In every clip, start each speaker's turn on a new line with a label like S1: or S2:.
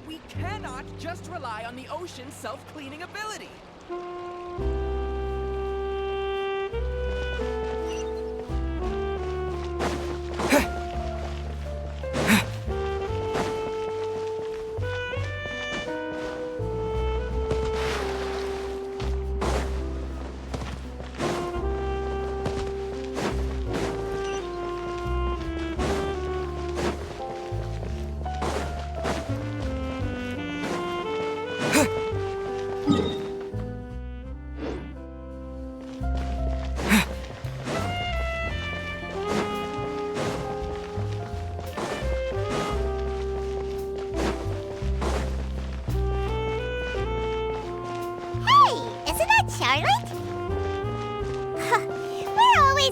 S1: We cannot just rely on the ocean's self-cleaning ability.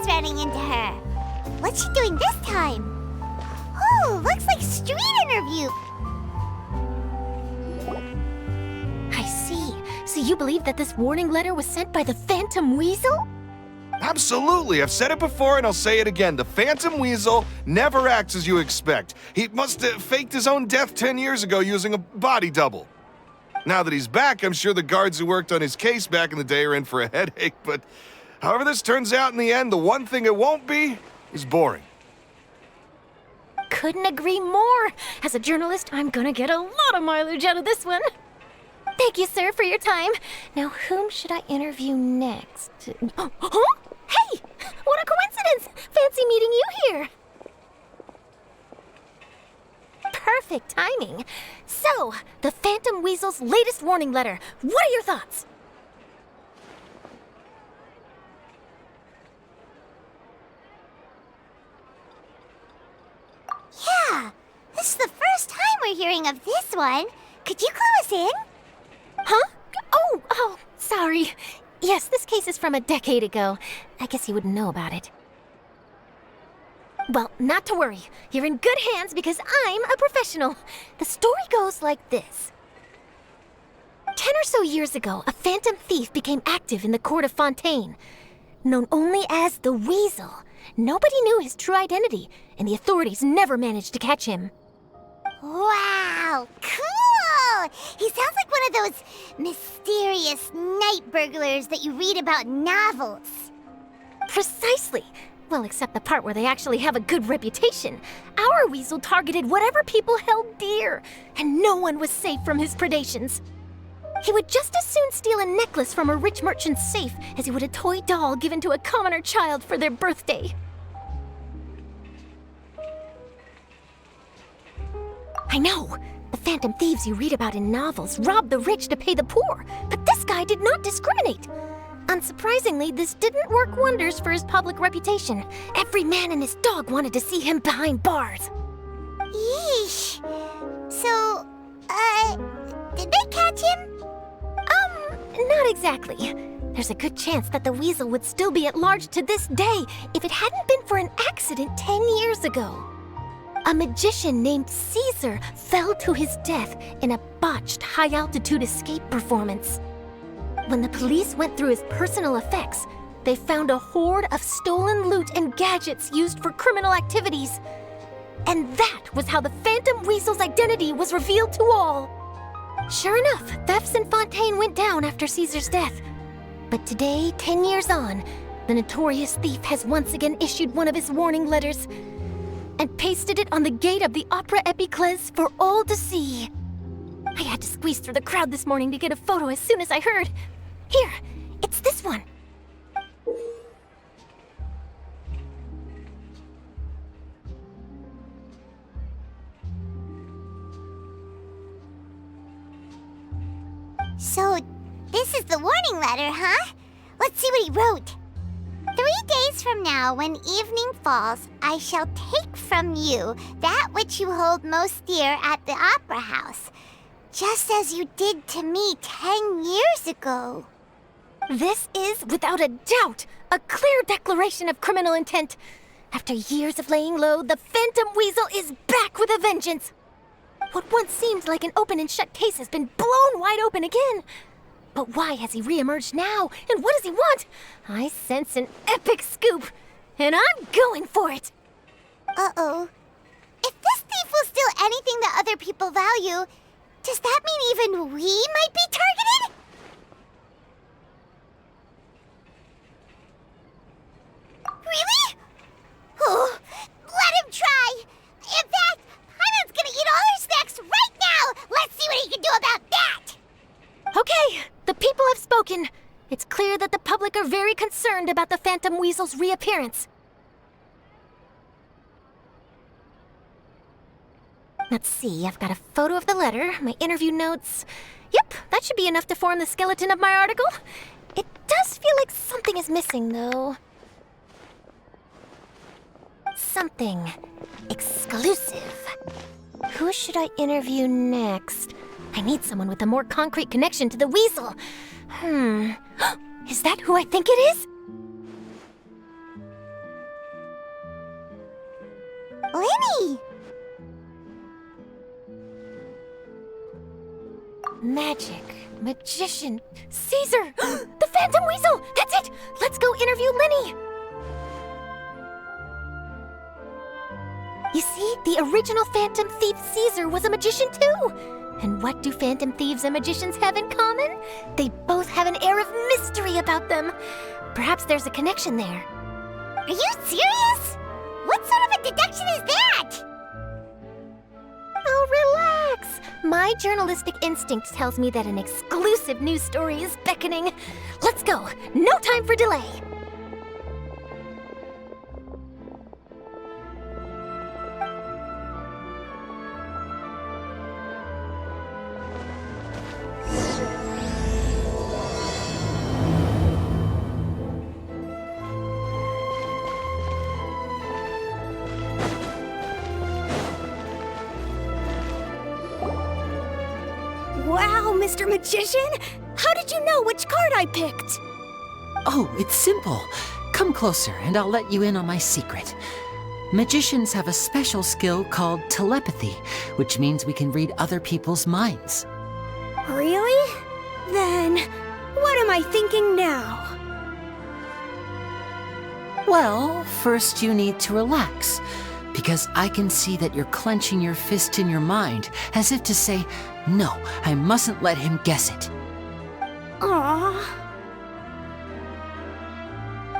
S2: Running into her. What's she doing this time? Oh, looks like street interview.
S3: I see. So you believe that this warning letter was sent by the Phatom Wessel?
S4: Absolutely. I've said it before and I'll say it again. The Phantom Wessel never acts as you expect. He must have faked his own death 10 years ago using a body double. Now that he's back, I'm sure the guards who worked on his case back in the day are in for a headache, but however this turns out in the end, the one thing it won't be is boring.
S3: Couldn't agree more. As a journalist, I'm gonna get a lot of mileage out of this one. Thank you, sir, for your time. Now, whom should I interview next? Huh? Hey! What a coincidence! Fancy meeting you here. Perfect timing. So, the Phantom Wessel's latest warning letter. What are your thoughts?
S2: Yeah, this is the first time we're hearing of this one. Could you clue us in?
S3: Huh? Oh, sorry. Yes, this case is from a decade ago. I guess you wouldn't know about it. Well, not to worry. You're in good hands because I'm a professional. The story goes like this. 10 or so years ago, a phantom thief became active in the court of Fontaine. Known only as the Weasel, nobody knew his true identity, and the authorities never managed to catch him.
S2: Wow, cool! He sounds like one of those mysterious night burglars that you read about in novels.
S3: Precisely. Well, except the part where they actually have a good reputation. Our Weasel targeted whatever people held dear, and no one was safe from his predations. He would just as soon steal a necklace from a rich merchant's safe as he would a toy doll given to a commoner child for their birthday. I know. The phantom thieves you read about in novels rob the rich to pay the poor, but this guy did not discriminate. Unsurprisingly, this didn't work wonders for his public reputation. Every man and his dog wanted to see him behind bars.
S2: Yeesh. So, did they catch him?
S3: Not exactly. There's a good chance that the Weasel would still be at large to this day if it hadn't been for an accident 10 years ago. A magician named Cesar fell to his death in a botched high-altitude escape performance. When the police went through his personal effects, they found a hoard of stolen loot and gadgets used for criminal activities. And that was how the Phantom Weasel's identity was revealed to all. Sure enough, thefts in Fontaine went down after Caesar's death. But today, 10 years on, the notorious thief has once again issued one of his warning letters. and pasted it on the gate of the Opera Epiclese for all to see. I had to squeeze through the crowd this morning to get a photo as soon as I heard. Here, it's this one.
S2: So, this is the warning letter, huh? Let's see what he wrote. 3 days from now, when evening falls, I shall take from you that which you hold most dear at the Opera House, just as you did to me 10 years ago.
S3: This is, without a doubt, a clear declaration of criminal intent. After years of laying low, the Phantom Wessel is back with a vengeance. What once seemed like an open and shut case has been blown wide open again. But why has he reemerged now? And what does he want? I sense an epic scoop, and I'm going for it.
S2: Uh-oh. If this thief will steal anything that other people value, does that mean even we might be targeted? Really? Oh, let him try. In fact, Paimon's gonna eat all her snacks right now. Let's see what he can do about that.
S3: Okay, the people have spoken. It's clear that the public are very concerned about the Phantom Wessel's reappearance. Let's see, I've got a photo of the letter, my interview notes. Yep, that should be enough to form the skeleton of my article. It does feel like something is missing, though. Something exclusive. Who should I interview next? I need someone with a more concrete connection to the Wessel. Is that who I think it is?
S2: Lyney!
S3: Magic, magician, Cesar! The Phantom Wessel! That's it! Let's go interview Lyney! You see, the original Phantom Thief Cesar was a magician too! And what do Phantom Thieves and magicians have in common? They both have an air of mystery about them. Perhaps there's a connection there.
S2: Are you serious? What sort of a deduction is that?
S3: Oh, relax. My journalistic instinct tells me that an exclusive news story is beckoning. Let's go. No time for delay.
S5: Wow, Mr. Magician! How did you know which card I picked?
S6: Oh, it's simple. Come closer and I'll let you in on my secret. Magicians have a special skill called telepathy, which means we can read other people's minds.
S5: Really? Then, what am I thinking now?
S6: Well, first you need to relax, because I can see that you're clenching your fist in your mind, as if to say, no, I mustn't let him guess it.
S5: Aww.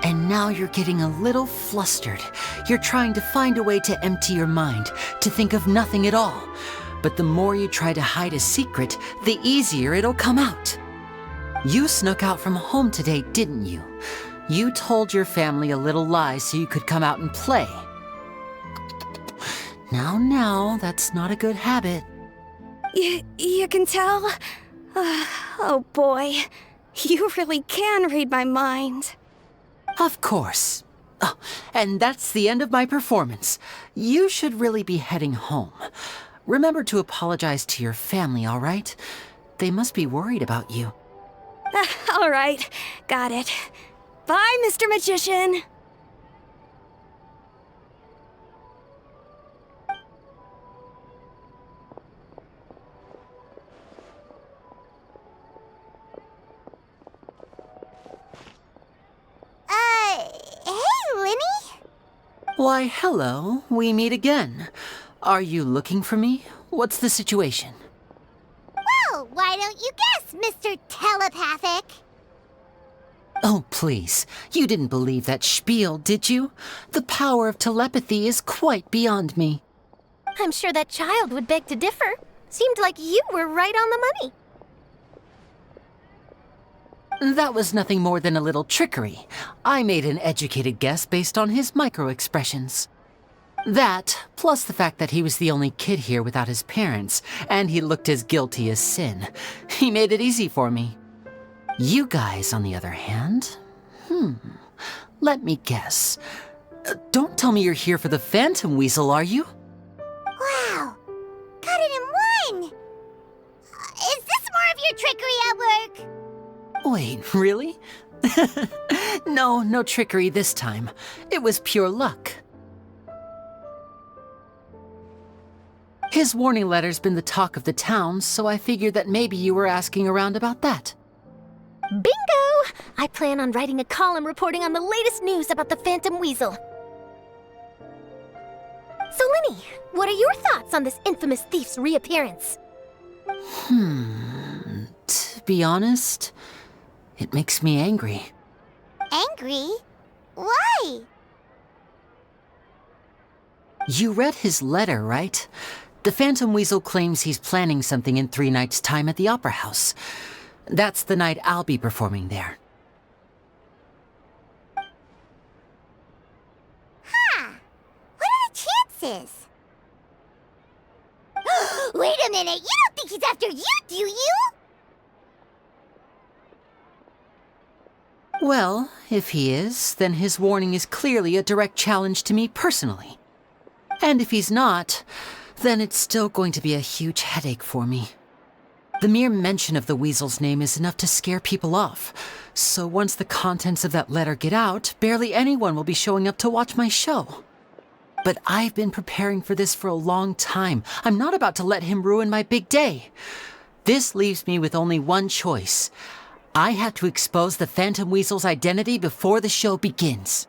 S6: And now you're getting a little flustered. You're trying to find a way to empty your mind, to think of nothing at all. But the more you try to hide a secret, the easier it'll come out. You snuck out from home today, didn't you? You told your family a little lie so you could come out and play. Now, that's not a good habit.
S5: You can tell? Oh boy, you really can read my mind.
S6: Of course. Oh, and that's the end of my performance. You should really be heading home. Remember to apologize to your family, all right? They must be worried about you.
S5: All right, got it. Bye, Mr. Magician.
S2: Hey, Lyney?
S6: Why, hello. We meet again. Are you looking for me? What's the situation?
S2: Well, why don't you guess, Mr. Telepathic?
S6: Oh, please. You didn't believe that spiel, did you? The power of telepathy is quite beyond me.
S3: I'm sure that child would beg to differ. Seemed like you were right on the money.
S6: That was nothing more than a little trickery. I made an educated guess based on his micro-expressions. That, plus the fact that he was the only kid here without his parents, and he looked as guilty as sin. He made it easy for me. You guys, on the other hand, let me guess. Don't tell me you're here for the Phatom Wessel, are you?
S2: Wow! Got it in one! Is this more of your trickery at work?
S6: Wait, really? No trickery this time. It was pure luck. His warning letter's been the talk of the town, so I figured that maybe you were asking around about that.
S3: Bingo! I plan on writing a column reporting on the latest news about the Phatom Wessel. So, Lyney, what are your thoughts on this infamous thief's reappearance?
S6: To be honest, it makes me angry.
S2: Angry? Why?
S6: You read his letter, right? The Phatom Wessel claims he's planning something in 3 nights' time at the Opera House. That's the night I'll be performing there.
S2: Huh. What are the chances? Wait a minute, you don't think he's after you, do you?
S6: Well, if he is, then his warning is clearly a direct challenge to me personally. And if he's not, then it's still going to be a huge headache for me. The mere mention of the Weasel's name is enough to scare people off. So once the contents of that letter get out, barely anyone will be showing up to watch my show. But I've been preparing for this for a long time. I'm not about to let him ruin my big day. This leaves me with only one choice. I have to expose the Phatom Wessel's identity before the show begins.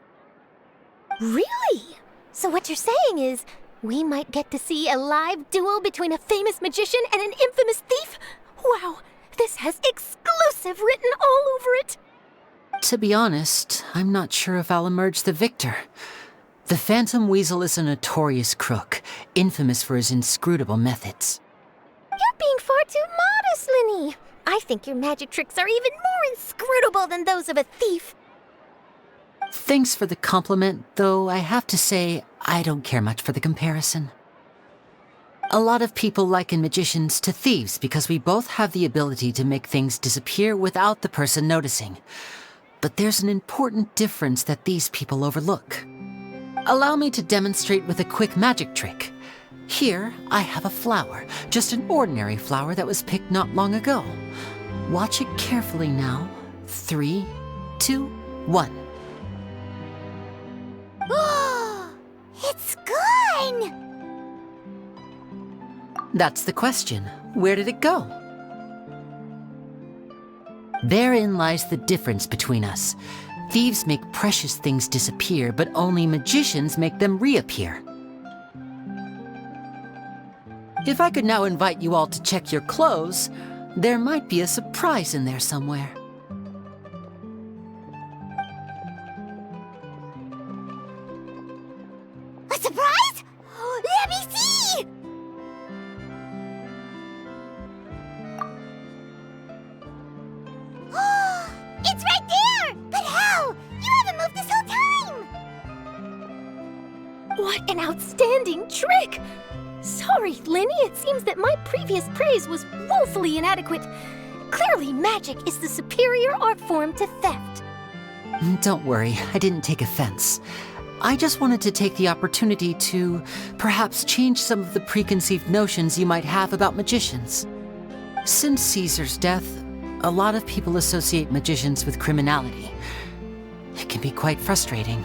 S3: Really? So what you're saying is, we might get to see a live duel between a famous magician and an infamous thief? Wow, this has exclusive written all over it.
S6: To be honest, I'm not sure if I'll emerge the victor. The Phatom Wessel is a notorious crook, infamous for his inscrutable methods.
S3: You're being far too modest, Lyney. I think your magic tricks are even more inscrutable than those of a thief.
S6: Thanks for the compliment, though I have to say I don't care much for the comparison. A lot of people liken magicians to thieves because we both have the ability to make things disappear without the person noticing. But there's an important difference that these people overlook. Allow me to demonstrate with a quick magic trick. Here, I have a flower, just an ordinary flower that was picked not long ago. Watch it carefully now. 3, 2, 1.
S2: It's gone!
S6: That's the question. Where did it go? Therein lies the difference between us. Thieves make precious things disappear, but only magicians make them reappear. If I could now invite you all to check your clothes, there might be a surprise in there somewhere.
S2: A surprise? Let me see! It's right there! But how? You haven't moved this whole time!
S3: What an outstanding trick! Sorry, Lyney, it seems that my previous praise was woefully inadequate. Clearly, magic is the superior art form to theft.
S6: Don't worry, I didn't take offense. I just wanted to take the opportunity to perhaps change some of the preconceived notions you might have about magicians. Since Caesar's death, a lot of people associate magicians with criminality. It can be quite frustrating.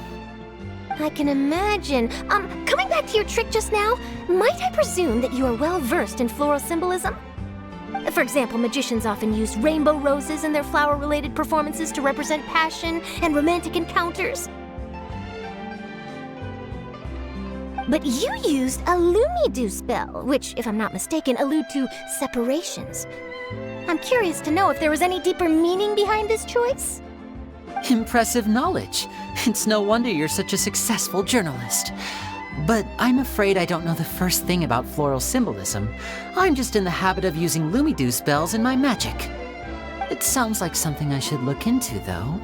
S3: I can imagine. Coming back to your trick just now, might I presume that you are well versed in floral symbolism? For example, magicians often use rainbow roses in their flower-related performances to represent passion and romantic encounters. But you used a Lumidu spell, which, if I'm not mistaken, allude to separations. I'm curious to know if there was any deeper meaning behind this choice?
S6: Impressive knowledge. It's no wonder you're such a successful journalist. But I'm afraid I don't know the first thing about floral symbolism. I'm just in the habit of using Lumidu spells in my magic. It sounds like something I should look into, though.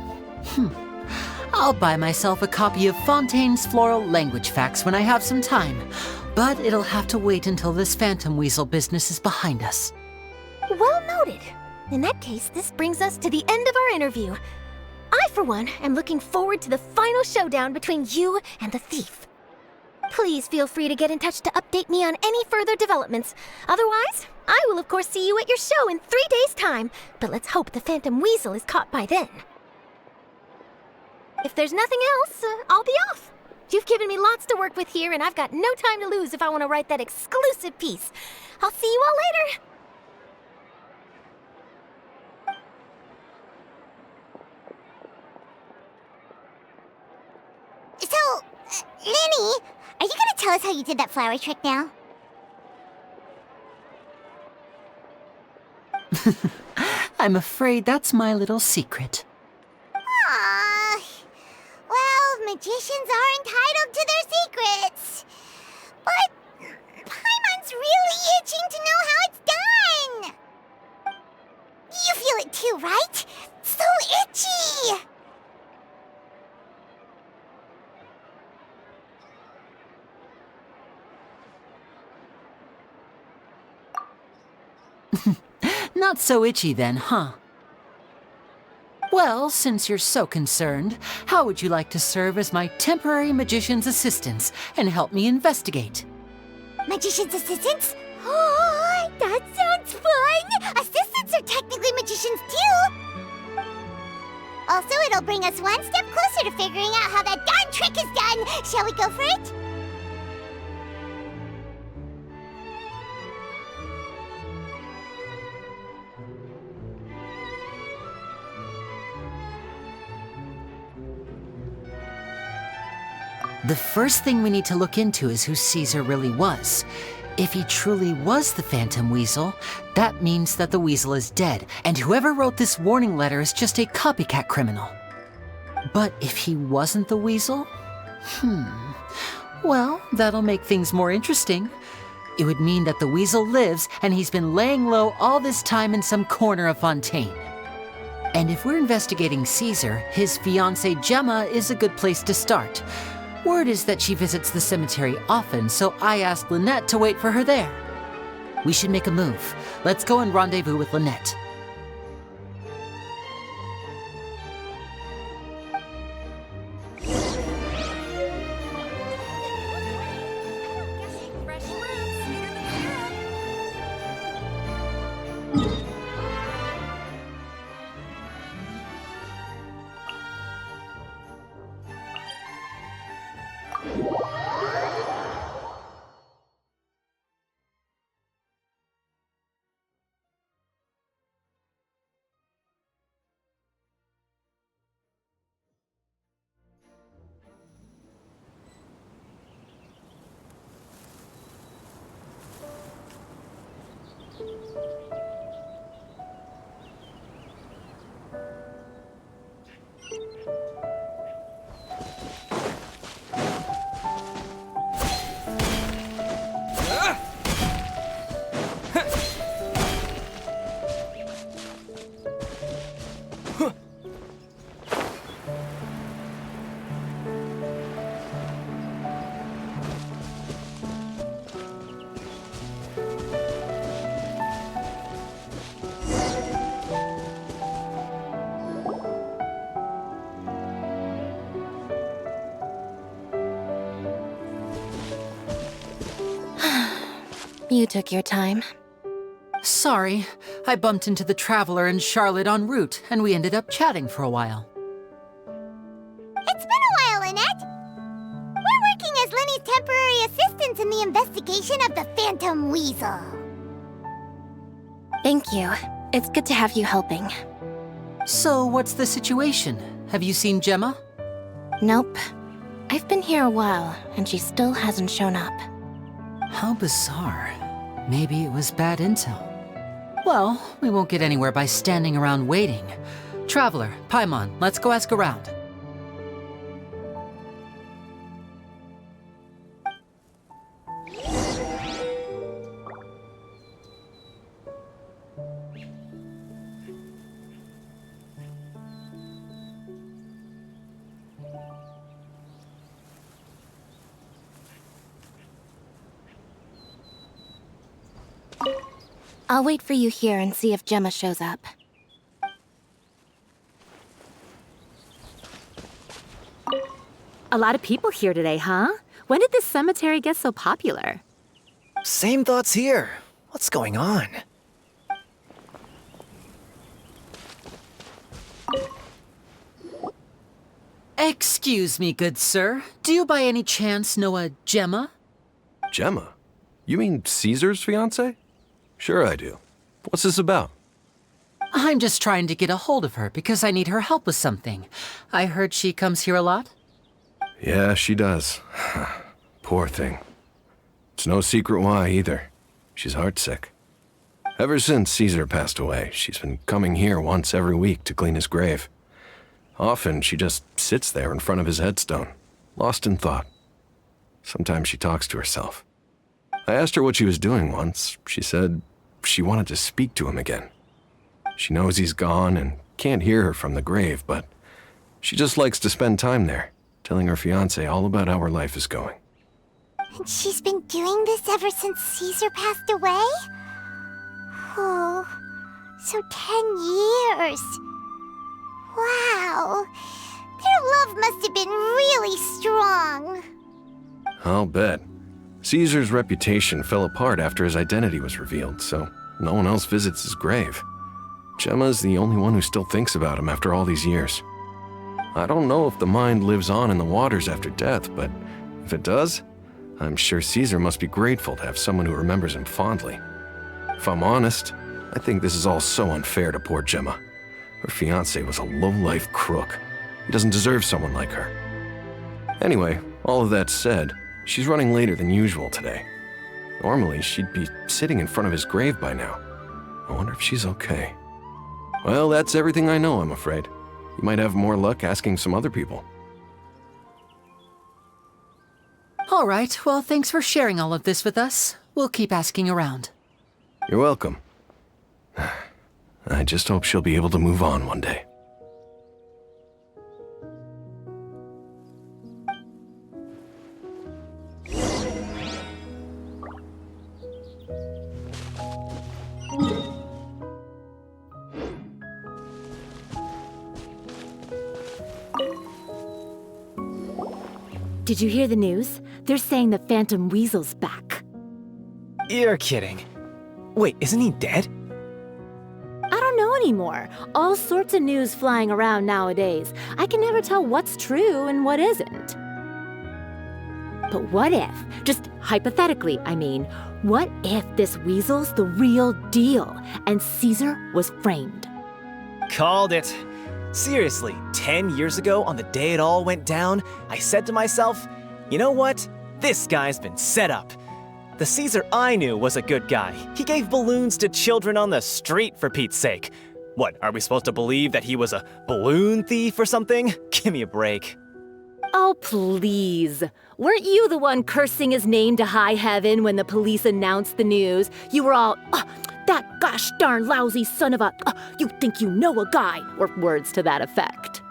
S6: I'll buy myself a copy of Fontaine's Floral Language Facts when I have some time. But it'll have to wait until this Phatom Wessel business is behind us.
S3: Well noted. In that case, this brings us to the end of our interview. I, for one, am looking forward to the final showdown between you and the thief. Please feel free to get in touch to update me on any further developments. Otherwise, I will of course see you at your show in 3 days' time, but let's hope the Phatom Wessel is caught by then. If there's nothing else, I'll be off. You've given me lots to work with here, and I've got no time to lose if I want to write that exclusive piece. I'll see you all later.
S2: So, Lyney, are you gonna tell us how you did that flower trick now?
S6: I'm afraid that's my little secret.
S2: Aww. Well, magicians are entitled to their secrets. But Paimon's really itching to know how it's done. You feel it too, right? So itchy!
S6: Not so itchy then, huh? Well, since you're so concerned, how would you like to serve as my temporary magician's assistants and help me investigate?
S2: Magician's assistants? Oh, that sounds fun! Assistants are technically magicians too! Also, it'll bring us one step closer to figuring out how that darn trick is done! Shall we go for it?
S6: The first thing we need to look into is who Cesar really was. If he truly was the Phatom Wessel, that means that the weasel is dead, and whoever wrote this warning letter is just a copycat criminal. But if he wasn't the weasel? Well, that'll make things more interesting. It would mean that the weasel lives, and he's been laying low all this time in some corner of Fontaine. And if we're investigating Cesar, his fiancée Jemma is a good place to start. Word is that she visits the cemetery often, so I asked Lynette to wait for her there. We should make a move. Let's go and rendezvous with Lynette.
S3: You took your time.
S6: Sorry, I bumped into the Traveler and Charlotte en route, and we ended up chatting for a while.
S2: It's been a while, Lynette. We're working as Lyney's temporary assistants in the investigation of the Phatom Wessel.
S3: Thank you. It's good to have you helping.
S6: So, what's the situation? Have you seen Jemma?
S3: Nope. I've been here a while, and she still hasn't shown up.
S6: How bizarre. Maybe it was bad intel. Well, we won't get anywhere by standing around waiting. Traveler, Paimon, let's go ask around.
S3: I'll wait for you here and see if Jemma shows up.
S7: A lot of people here today, huh? When did this cemetery get so popular?
S8: Same thoughts here. What's going on?
S6: Excuse me, good sir. Do you by any chance know a Jemma?
S9: Jemma? You mean Caesar's fiancé? Sure I do. What's this about?
S6: I'm just trying to get a hold of her because I need her help with something. I heard she comes here a lot.
S9: Yeah, she does. Poor thing. It's no secret why either. She's heartsick. Ever since Caesar passed away, she's been coming here once every week to clean his grave. Often she just sits there in front of his headstone, lost in thought. Sometimes she talks to herself. I asked her what she was doing once. She said she wanted to speak to him again. She knows he's gone and can't hear her from the grave, but she just likes to spend time there, telling her fiancé all about how her life is going.
S2: And she's been doing this ever since Caesar passed away? Oh, so 10 years. Wow. Their love must have been really strong.
S9: I'll bet. Caesar's reputation fell apart after his identity was revealed, so no one else visits his grave. Jemma's the only one who still thinks about him after all these years. I don't know if the mind lives on in the waters after death, but if it does, I'm sure Caesar must be grateful to have someone who remembers him fondly. If I'm honest, I think this is all so unfair to poor Jemma. Her fiancé was a low-life crook. He doesn't deserve someone like her. Anyway, all of that said, she's running later than usual today. Normally, she'd be sitting in front of his grave by now. I wonder if she's okay. Well, that's everything I know, I'm afraid. You might have more luck asking some other people.
S6: All right, well, thanks for sharing all of this with us. We'll keep asking around.
S9: You're welcome. I just hope she'll be able to move on one day.
S7: Did you hear the news? They're saying the Phantom Wessel's back.
S8: You're kidding. Wait, isn't he dead?
S7: I don't know anymore. All sorts of news flying around nowadays. I can never tell what's true and what isn't. But what if, just hypothetically, I mean, what if this Wessel's the real deal and Cesar was framed?
S8: Called it. Seriously, 10 years ago, on the day it all went down, I said to myself, you know what? This guy's been set up. The Cesar I knew was a good guy. He gave balloons to children on the street, for Pete's sake. What, are we supposed to believe that he was a balloon thief or something? Give me a break.
S7: Oh, please. Weren't you the one cursing his name to high heaven when the police announced the news? You were all, that gosh darn lousy son of a, you think you know a guy, or words to that effect.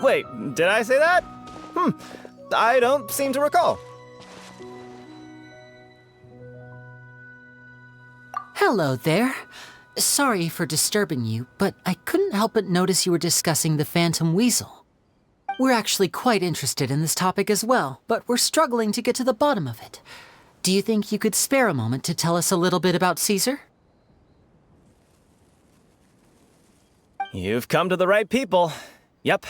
S8: Wait, did I say that? I don't seem to recall.
S6: Hello there. Sorry for disturbing you, but I couldn't help but notice you were discussing the Phantom Wessel. We're actually quite interested in this topic as well, but we're struggling to get to the bottom of it. Do you think you could spare a moment to tell us a little bit about Cesar?
S8: You've come to the right people. Yep,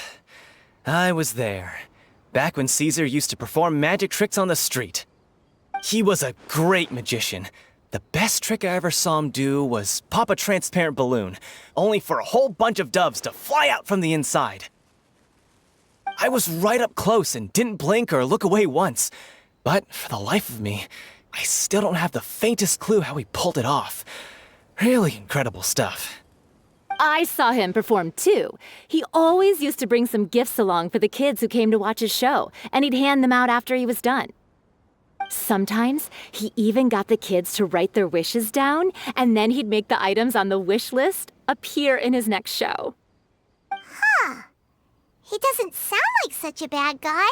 S8: I was there. Back when Cesar used to perform magic tricks on the street. He was a great magician. The best trick I ever saw him do was pop a transparent balloon, only for a whole bunch of doves to fly out from the inside. I was right up close and didn't blink or look away once. But for the life of me, I still don't have the faintest clue how he pulled it off. Really incredible stuff.
S7: I saw him perform too. He always used to bring some gifts along for the kids who came to watch his show, and he'd hand them out after he was done. Sometimes he even got the kids to write their wishes down, and then he'd make the items on the wish list appear in his next show.
S2: Huh. He doesn't sound like such a bad guy.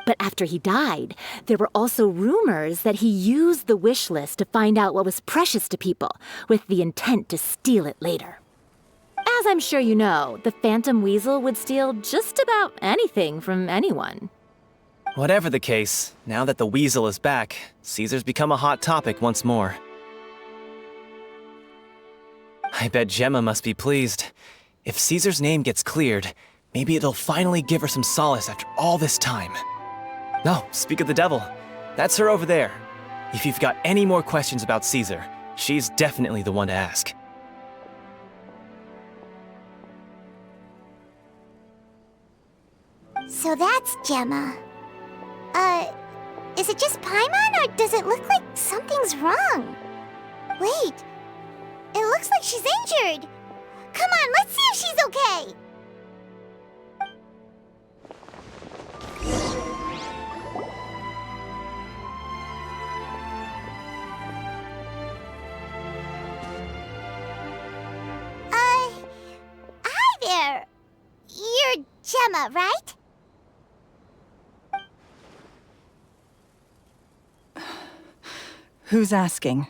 S7: But after he died, there were also rumors that he used the wish list to find out what was precious to people, with the intent to steal it later. As I'm sure you know, the Phantom Wessel would steal just about anything from anyone.
S8: Whatever the case, now that the Weasel is back, Caesar's become a hot topic once more. I bet Jemma must be pleased. If Caesar's name gets cleared, maybe it'll finally give her some solace after all this time. Oh, speak of the devil. That's her over there. If you've got any more questions about Caesar, she's definitely the one to ask.
S2: So that's Jemma. Is it just Paimon, or does it look like something's wrong? Wait, it looks like she's injured. Come on, let's see if she's okay. Hi there. You're Jemma, right?
S10: Who's asking?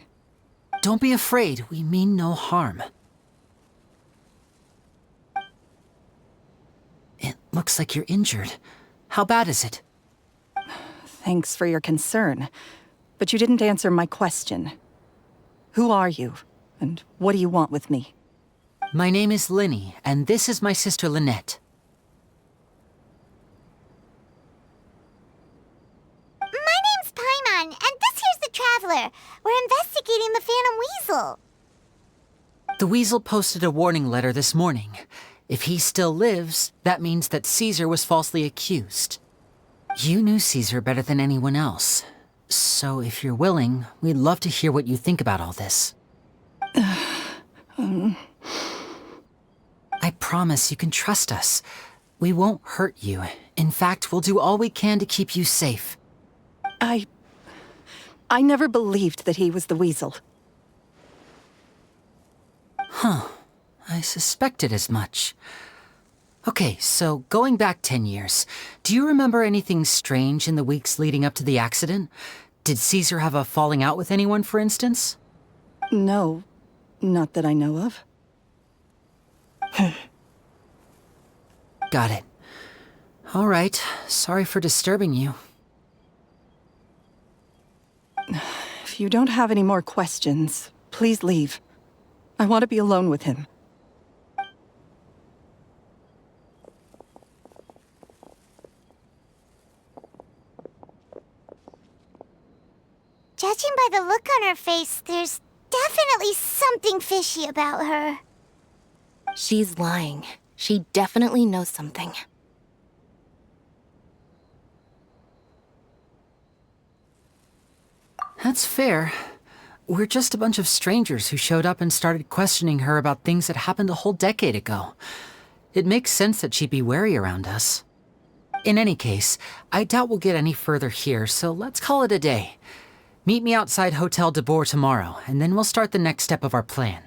S6: Don't be afraid, we mean no harm. It looks like you're injured. How bad is it?
S10: Thanks for your concern, but you didn't answer my question. Who are you, and what do you want with me?
S6: My name is Lyney, and this is my sister Lynette.
S2: My name's Paimon, and this here's the Traveler. We're investigating the Phantom Wessel.
S6: The Weasel posted a warning letter this morning. If he still lives, that means that Caesar was falsely accused. You knew Caesar better than anyone else. So if you're willing, we'd love to hear what you think about all this. I promise you can trust us. We won't hurt you. In fact, we'll do all we can to keep you safe.
S10: I never believed that he was the Weasel.
S6: Huh. I suspected as much. Okay, so going back 10 years, do you remember anything strange in the weeks leading up to the accident? Did Caesar have a falling out with anyone, for instance?
S10: No, not that I know of.
S6: Got it. All right, sorry for disturbing you.
S10: If you don't have any more questions, please leave. I want to be alone with him.
S2: Judging by the look on her face, there's definitely something fishy about her.
S3: She's lying. She definitely knows something.
S6: That's fair. We're just a bunch of strangers who showed up and started questioning her about things that happened a whole decade ago. It makes sense that she'd be wary around us. In any case, I doubt we'll get any further here, so let's call it a day. Meet me outside Hotel de Boer tomorrow, and then we'll start the next step of our plan.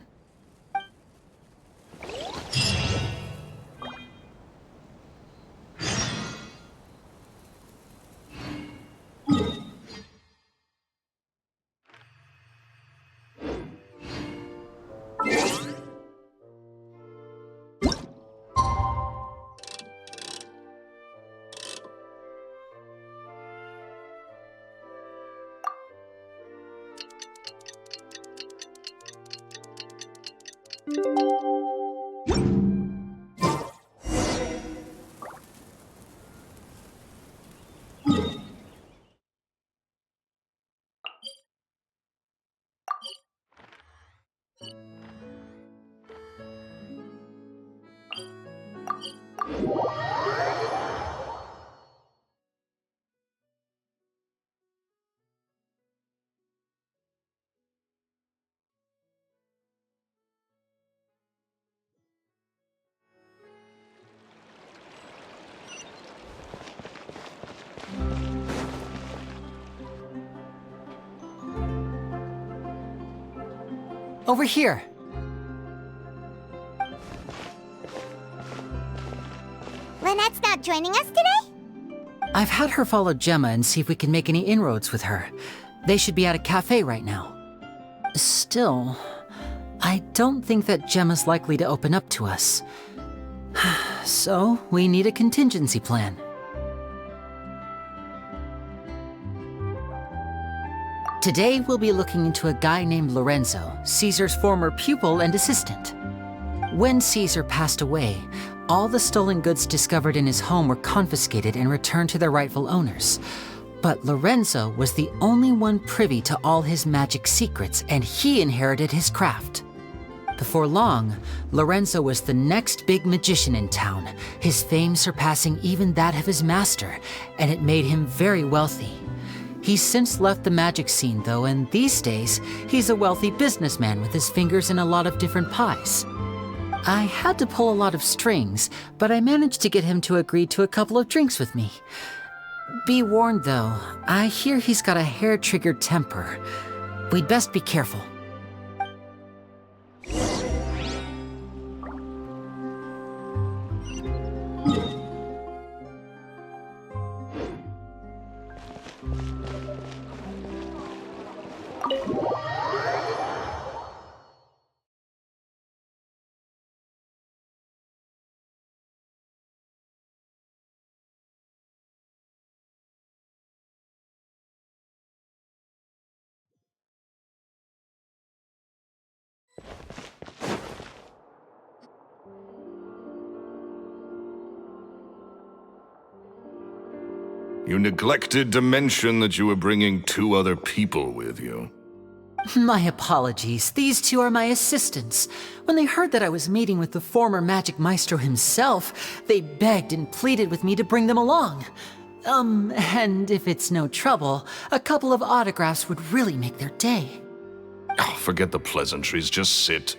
S6: over here.
S2: Lynette's not joining us today?
S6: I've had her follow Jemma and see if we can make any inroads with her. They should be at a cafe right now. Still, I don't think that Jemma's likely to open up to us. So, we need a contingency plan. Today, we'll be looking into a guy named Lorenzo, Caesar's former pupil and assistant. When Caesar passed away, all the stolen goods discovered in his home were confiscated and returned to their rightful owners. But Lorenzo was the only one privy to all his magic secrets, and he inherited his craft. Before long, Lorenzo was the next big magician in town, his fame surpassing even that of his master, and it made him very wealthy. He's since left the magic scene though, and these days, he's a wealthy businessman with his fingers in a lot of different pies. I had to pull a lot of strings, but I managed to get him to agree to a couple of drinks with me. Be warned though, I hear he's got a hair-triggered temper. We'd best be careful.
S4: You neglected to mention that you were bringing 2 other people with you.
S6: My apologies. These 2 are my assistants. When they heard that I was meeting with the former magic maestro himself, they begged and pleaded with me to bring them along. And if it's no trouble, a couple of autographs would really make their day.
S4: Oh, forget the pleasantries, just sit.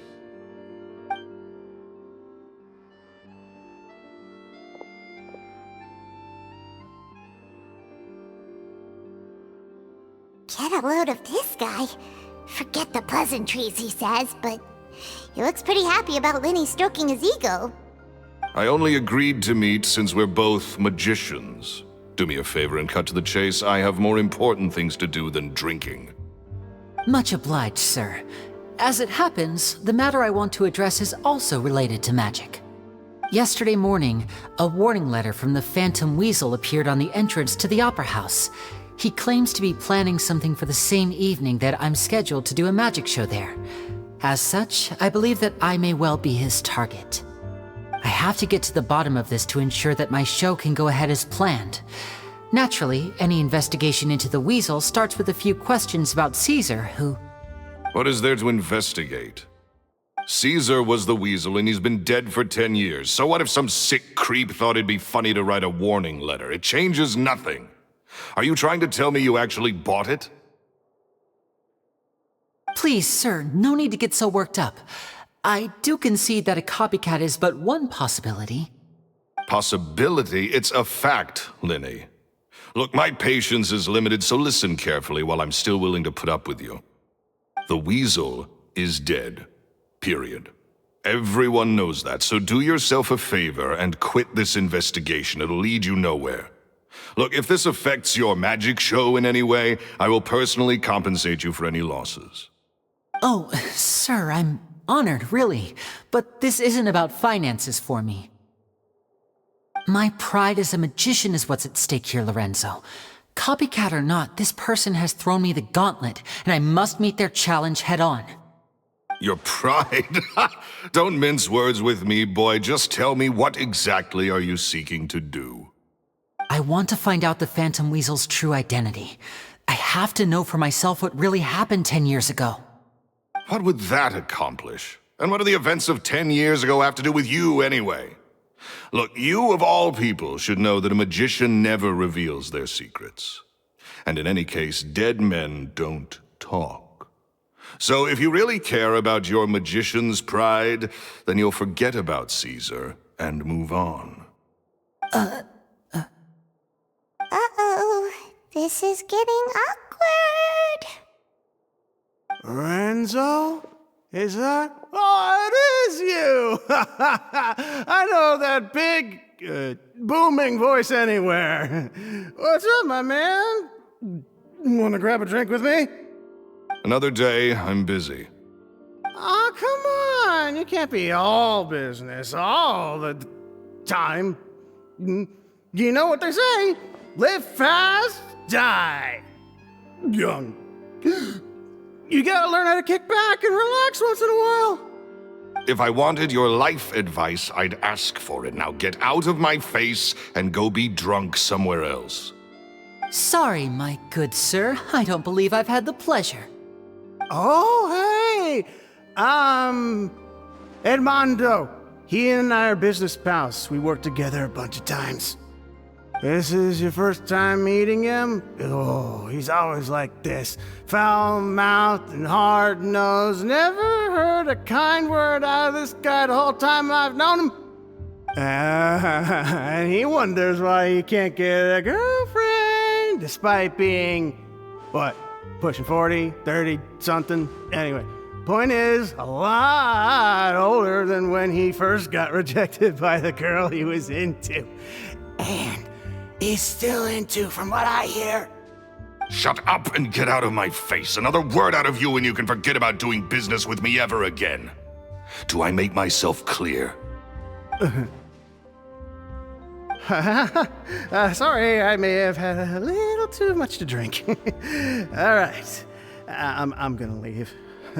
S2: Get a load of this guy. Forget the pleasantries, he says, but he looks pretty happy about Lyney stroking his ego.
S4: I only agreed to meet since we're both magicians. Do me a favor and cut to the chase. I have more important things to do than drinking.
S6: Much obliged, sir. As it happens, the matter I want to address is also related to magic. Yesterday morning, a warning letter from the Phatom Wessel appeared on the entrance to the Opera House. He claims to be planning something for the same evening that I'm scheduled to do a magic show there. As such, I believe that I may well be his target. I have to get to the bottom of this to ensure that my show can go ahead as planned. Naturally, any investigation into the Weasel starts with a few questions about Cesar, who...
S4: What is there to investigate? Cesar was the Weasel and he's been dead for 10 years. So what if some sick creep thought it'd be funny to write a warning letter? It changes nothing. Are you trying to tell me you actually bought it?
S6: Please, sir, no need to get so worked up. I do concede that a copycat is but one possibility.
S4: Possibility? It's a fact, Lyney. Look, my patience is limited, so listen carefully while I'm still willing to put up with you. The Weasel is dead. Period. Everyone knows that, so do yourself a favor and quit this investigation. It'll lead you nowhere. Look, if this affects your magic show in any way, I will personally compensate you for any losses.
S6: Oh, sir, I'm honored, really. But this isn't about finances for me. My pride as a magician is what's at stake here, Lorenzo. Copycat or not, this person has thrown me the gauntlet, and I must meet their challenge head on.
S4: Your pride? Don't mince words with me, boy. Just tell me, what exactly are you seeking to do?
S6: I want to find out the Phatom Wessel's true identity. I have to know for myself what really happened 10 years ago.
S4: What would that accomplish? And what do the events of 10 years ago have to do with you, anyway? Look, you of all people should know that a magician never reveals their secrets. And in any case, dead men don't talk. So if you really care about your magician's pride, then you'll forget about Cesar and move on.
S2: Uh-oh, this is getting awkward.
S11: Lorenzo? Is that? Oh, it is you! I know that big, booming voice anywhere. What's up, my man? Want to grab a drink with me?
S4: Another day, I'm busy.
S11: Oh, come on! You can't be all business all the time. You know what they say? Live fast, die young. You gotta learn how to kick back and relax once in a while.
S4: If I wanted your life advice, I'd ask for it. Now get out of my face and go be drunk somewhere else.
S6: Sorry, my good sir. I don't believe I've had the pleasure.
S11: Oh, hey! Edmondo. He and I are business pals. We worked together a bunch of times. This is your first time meeting him? Oh, he's always like this. Foul-mouthed and hard-nosed. Never heard a kind word out of this guy the whole time I've known him. And he wonders why he can't get a girlfriend, despite being, what, pushing 40, 30, something? Anyway, point is, a lot older than when he first got rejected by the girl he was into. And he's still into, from what I hear.
S4: Shut up and get out of my face. Another word out of you and you can forget about doing business with me ever again. Do I make myself clear?
S11: Sorry, I may have had a little too much to drink. All right, I'm gonna leave.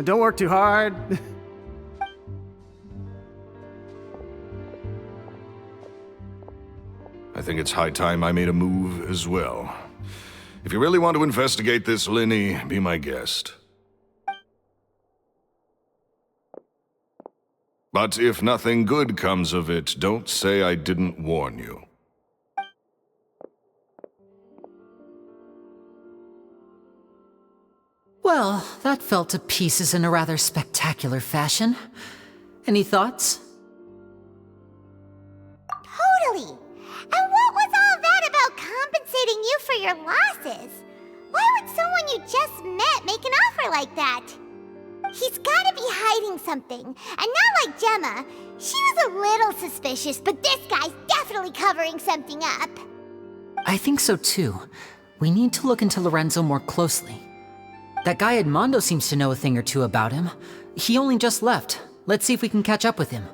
S11: Don't work too hard.
S4: I think it's high time I made a move as well. If you really want to investigate this, Lyney, be my guest. But if nothing good comes of it, don't say I didn't warn you.
S6: Well, that fell to pieces in a rather spectacular fashion. Any thoughts?
S2: Totally. And what was all that about compensating you for your losses? Why would someone you just met make an offer like that? He's gotta be hiding something. And not like Jemma. She was a little suspicious, but this guy's definitely covering something up.
S6: I think so too. We need to look into Lorenzo more closely. That guy Edmondo seems to know a thing or two about him. He only just left. Let's see if we can catch up with him.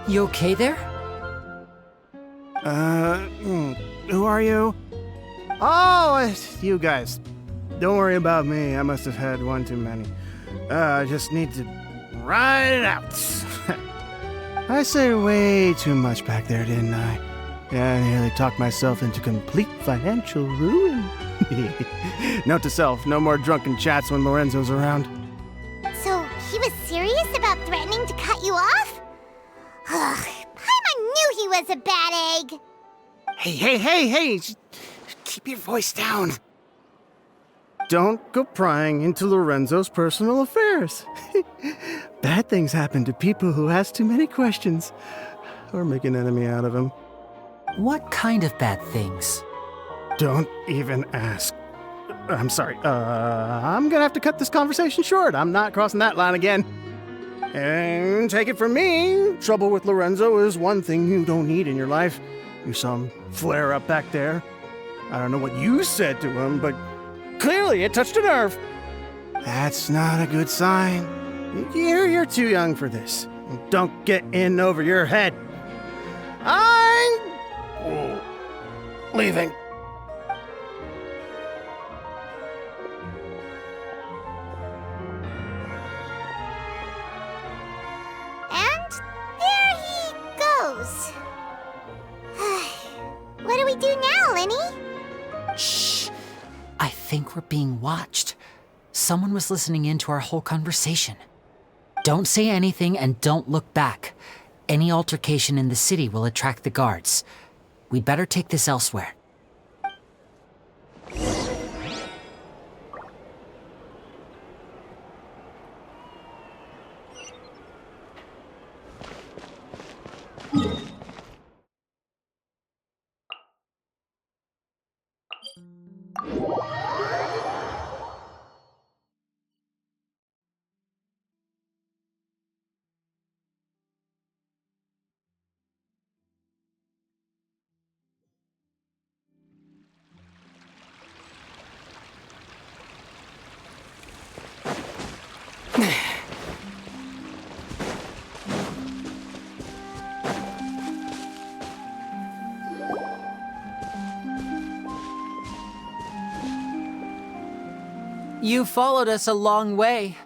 S6: You okay there?
S11: Who are you? Oh, it's you guys. Don't worry about me. I must have had one too many. I just need to ride it out. I said way too much back there, didn't I? Yeah, I nearly talked myself into complete financial ruin. Note to self, no more drunken chats when Lorenzo's around.
S2: So, he was serious about threatening to cut you off? Ugh, Paimon knew he was a bad egg.
S11: Hey, just keep your voice down. Don't go prying into Lorenzo's personal affairs. Bad things happen to people who ask too many questions, or make an enemy out of him.
S6: What kind of bad things?
S11: Don't even ask. I'm sorry, I'm gonna have to cut this conversation short. I'm not crossing that line again. And take it from me, trouble with Lorenzo is one thing you don't need in your life. You saw him flare up back there. I don't know what you said to him, but clearly it touched a nerve. That's not a good sign. You're too young for this. Don't get in over your head. I'm leaving.
S2: And there he goes. What do we do now, Lyney?
S6: Shh. I think we're being watched. Someone was listening in to our whole conversation. Don't say anything and don't look back. Any altercation in the city will attract the guards. We'd better take this elsewhere. You followed us a long way.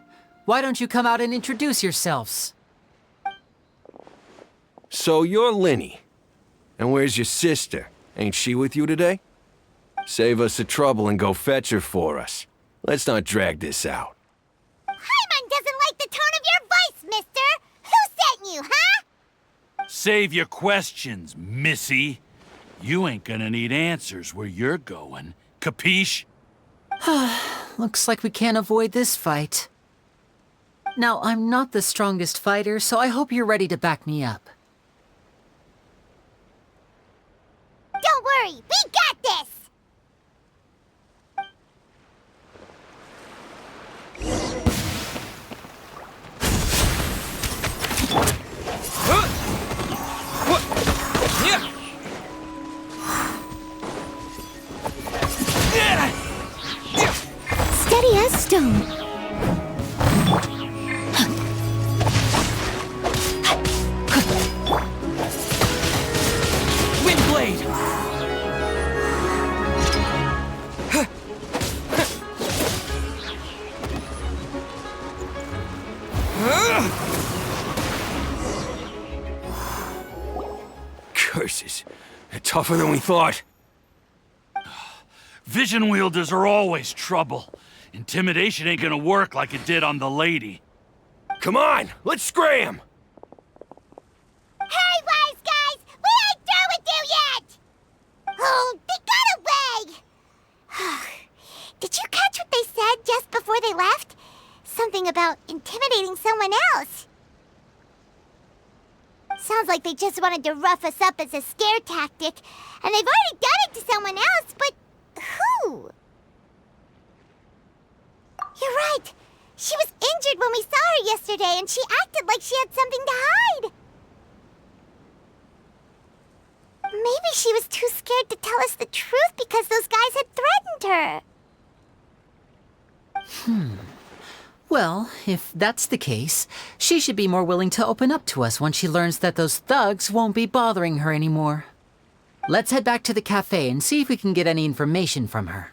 S6: Why don't you come out and introduce yourselves?
S9: So you're Lyney. And where's your sister? Ain't she with you today? Save us the trouble and go fetch her for us. Let's not drag this out.
S2: Paimon doesn't like the tone of your voice, mister! Who sent you, huh?
S12: Save your questions, missy. You ain't gonna need answers where you're going. Capiche?
S6: Looks like we can't avoid this fight. Now, I'm not the strongest fighter, so I hope you're ready to back me up.
S2: Don't worry, we got this!
S3: Steady as stone.
S8: Windblade!
S9: Curses. They're tougher than we thought.
S12: Vision wielders are always trouble. Intimidation ain't gonna work like it did on the lady.
S9: Come on, let's scram!
S2: Hey, wise guys! We ain't through with you yet! Oh, they got away! Did you catch what they said just before they left? Something about intimidating someone else. Sounds like they just wanted to rough us up as a scare tactic, and they've already done it to someone else, but who? You're right. She was injured when we saw her yesterday, and she acted like she had something to hide. Maybe she was too scared to tell us the truth because those guys had threatened her.
S6: Well, if that's the case, she should be more willing to open up to us once she learns that those thugs won't be bothering her anymore. Let's head back to the cafe and see if we can get any information from her.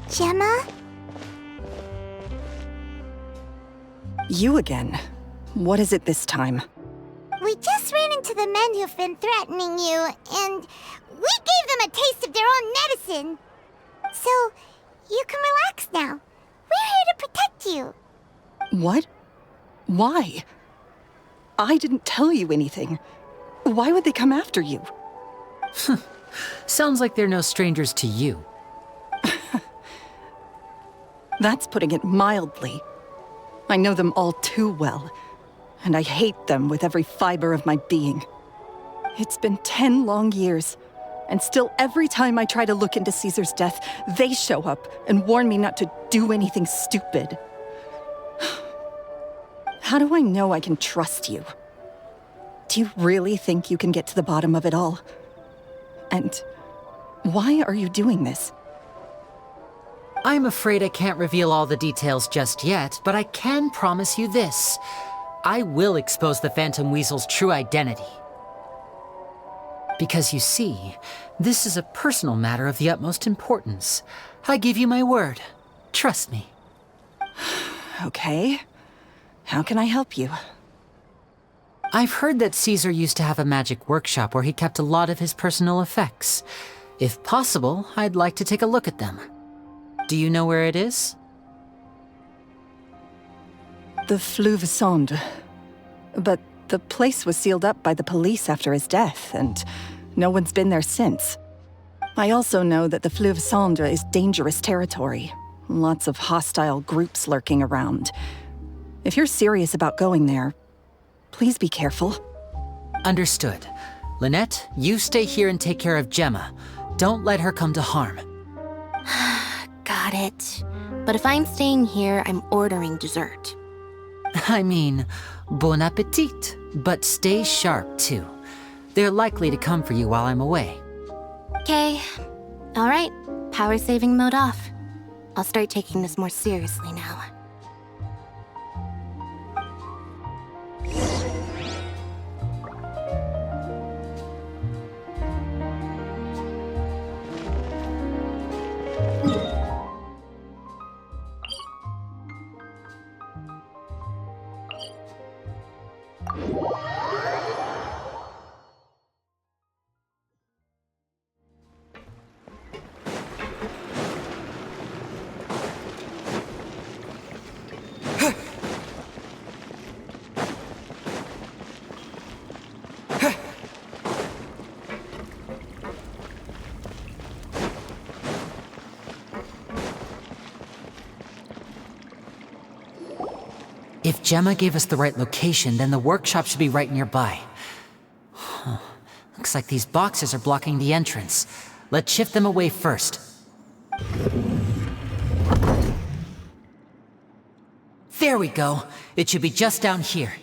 S2: Jemma?
S10: You again. What is it this time?
S2: We just ran into the men who've been threatening you, and we gave them a taste of their own medicine. So, you can relax now. We're here to protect you.
S10: What? Why? I didn't tell you anything. Why would they come after you?
S6: Sounds like they're no strangers to you.
S10: That's putting it mildly. I know them all too well, and I hate them with every fiber of my being. It's been 10 long years, and still every time I try to look into Caesar's death, they show up and warn me not to do anything stupid. How do I know I can trust you? Do you really think you can get to the bottom of it all? And why are you doing this?
S6: I'm afraid I can't reveal all the details just yet, but I can promise you this. I will expose the Phatom Weasel's true identity. Because you see, this is a personal matter of the utmost importance. I give you my word. Trust me.
S10: Okay. How can I help you?
S6: I've heard that Caesar used to have a magic workshop where he kept a lot of his personal effects. If possible, I'd like to take a look at them. Do you know where it is?
S10: The Fleuve Sonde. But the place was sealed up by the police after his death, and no one's been there since. I also know that the Fleuve Sonde is dangerous territory. Lots of hostile groups lurking around. If you're serious about going there, please be careful.
S6: Understood. Lynette, you stay here and take care of Jemma. Don't let her come to harm.
S3: Got it. But if I'm staying here, I'm ordering dessert.
S6: I mean, bon appetit. But stay sharp, too. They're likely to come for you while I'm away.
S3: Okay. All right. Power saving mode off. I'll start taking this more seriously now.
S6: If Jemma gave us the right location, then the workshop should be right nearby. Huh. Looks like these boxes are blocking the entrance. Let's shift them away first. There we go. It should be just down here.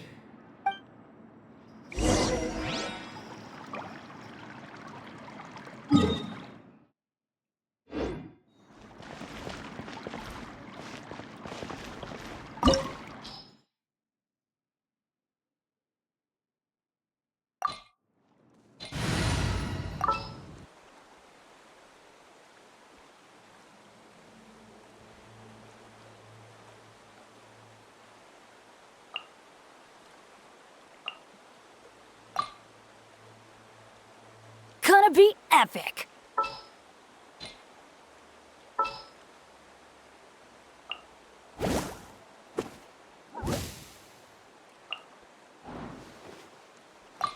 S5: Gonna be epic.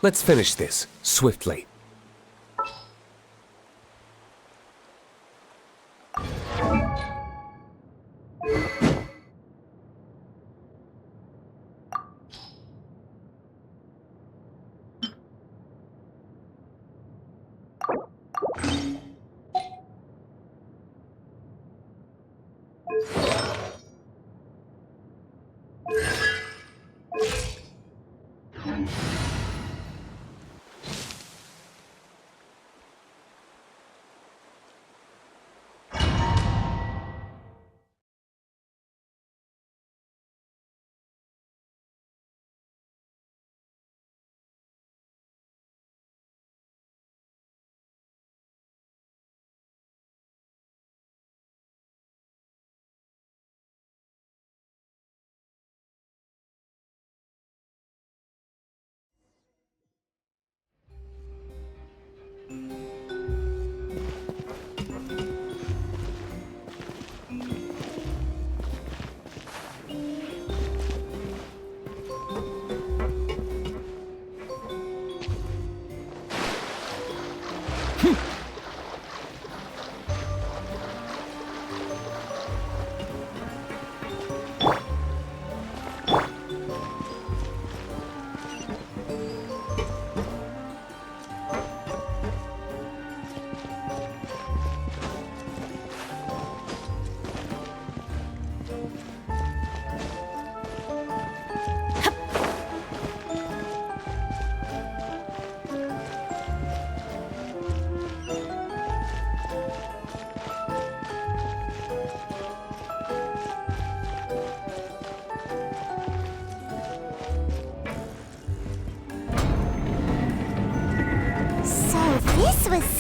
S13: Let's finish this, swiftly.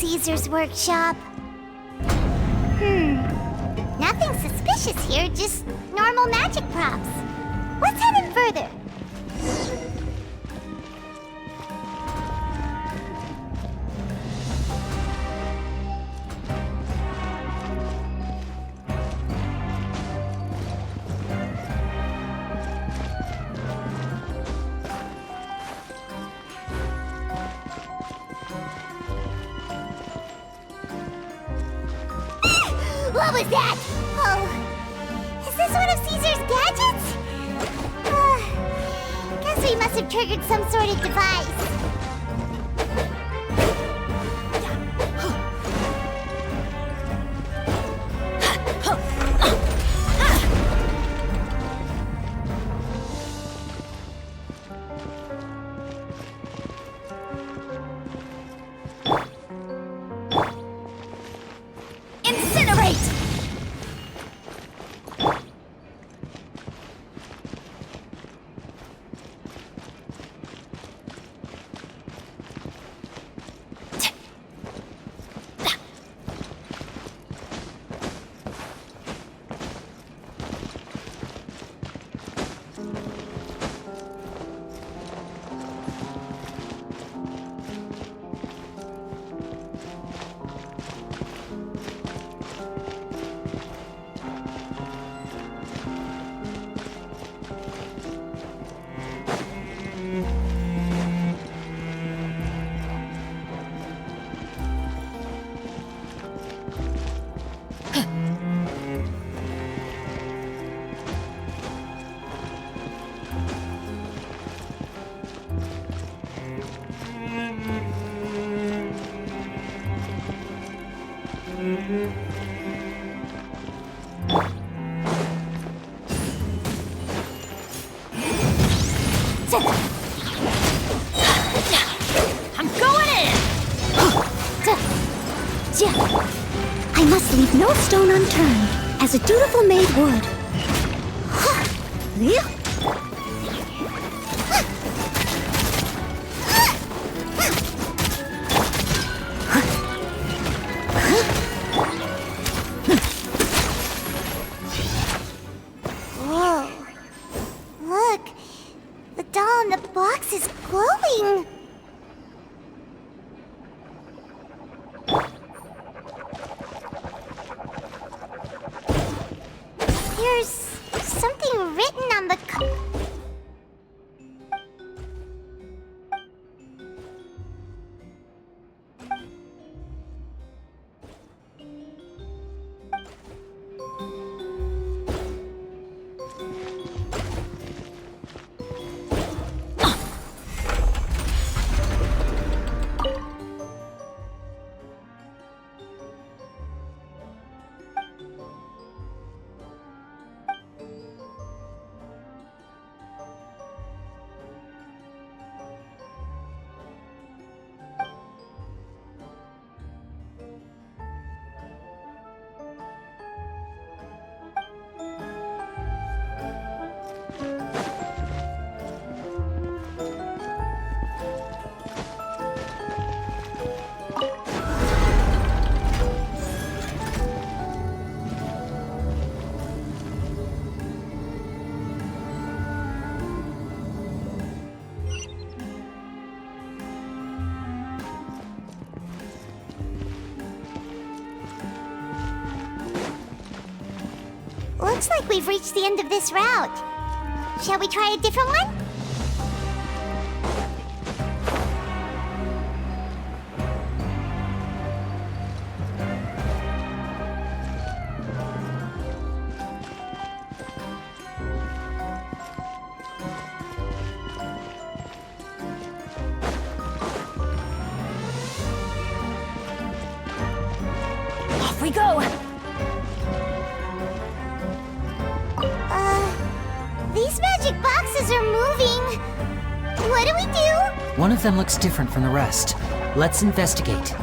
S2: Caesar's workshop. Nothing suspicious here, just normal magic props. Let's head in further. What was that? Oh, is this one of Caesar's gadgets? Guess we must have triggered some sort of device.
S3: I'm going in! I must leave no stone unturned, as a dutiful maid would.
S2: Whoa. Look, the doll in the box is glowing. There's something written on the Looks like we've reached the end of this route. Shall we try a different one?
S3: Off we go!
S2: These magic boxes are moving. What do we do?
S6: One of them looks different from the rest. Let's investigate.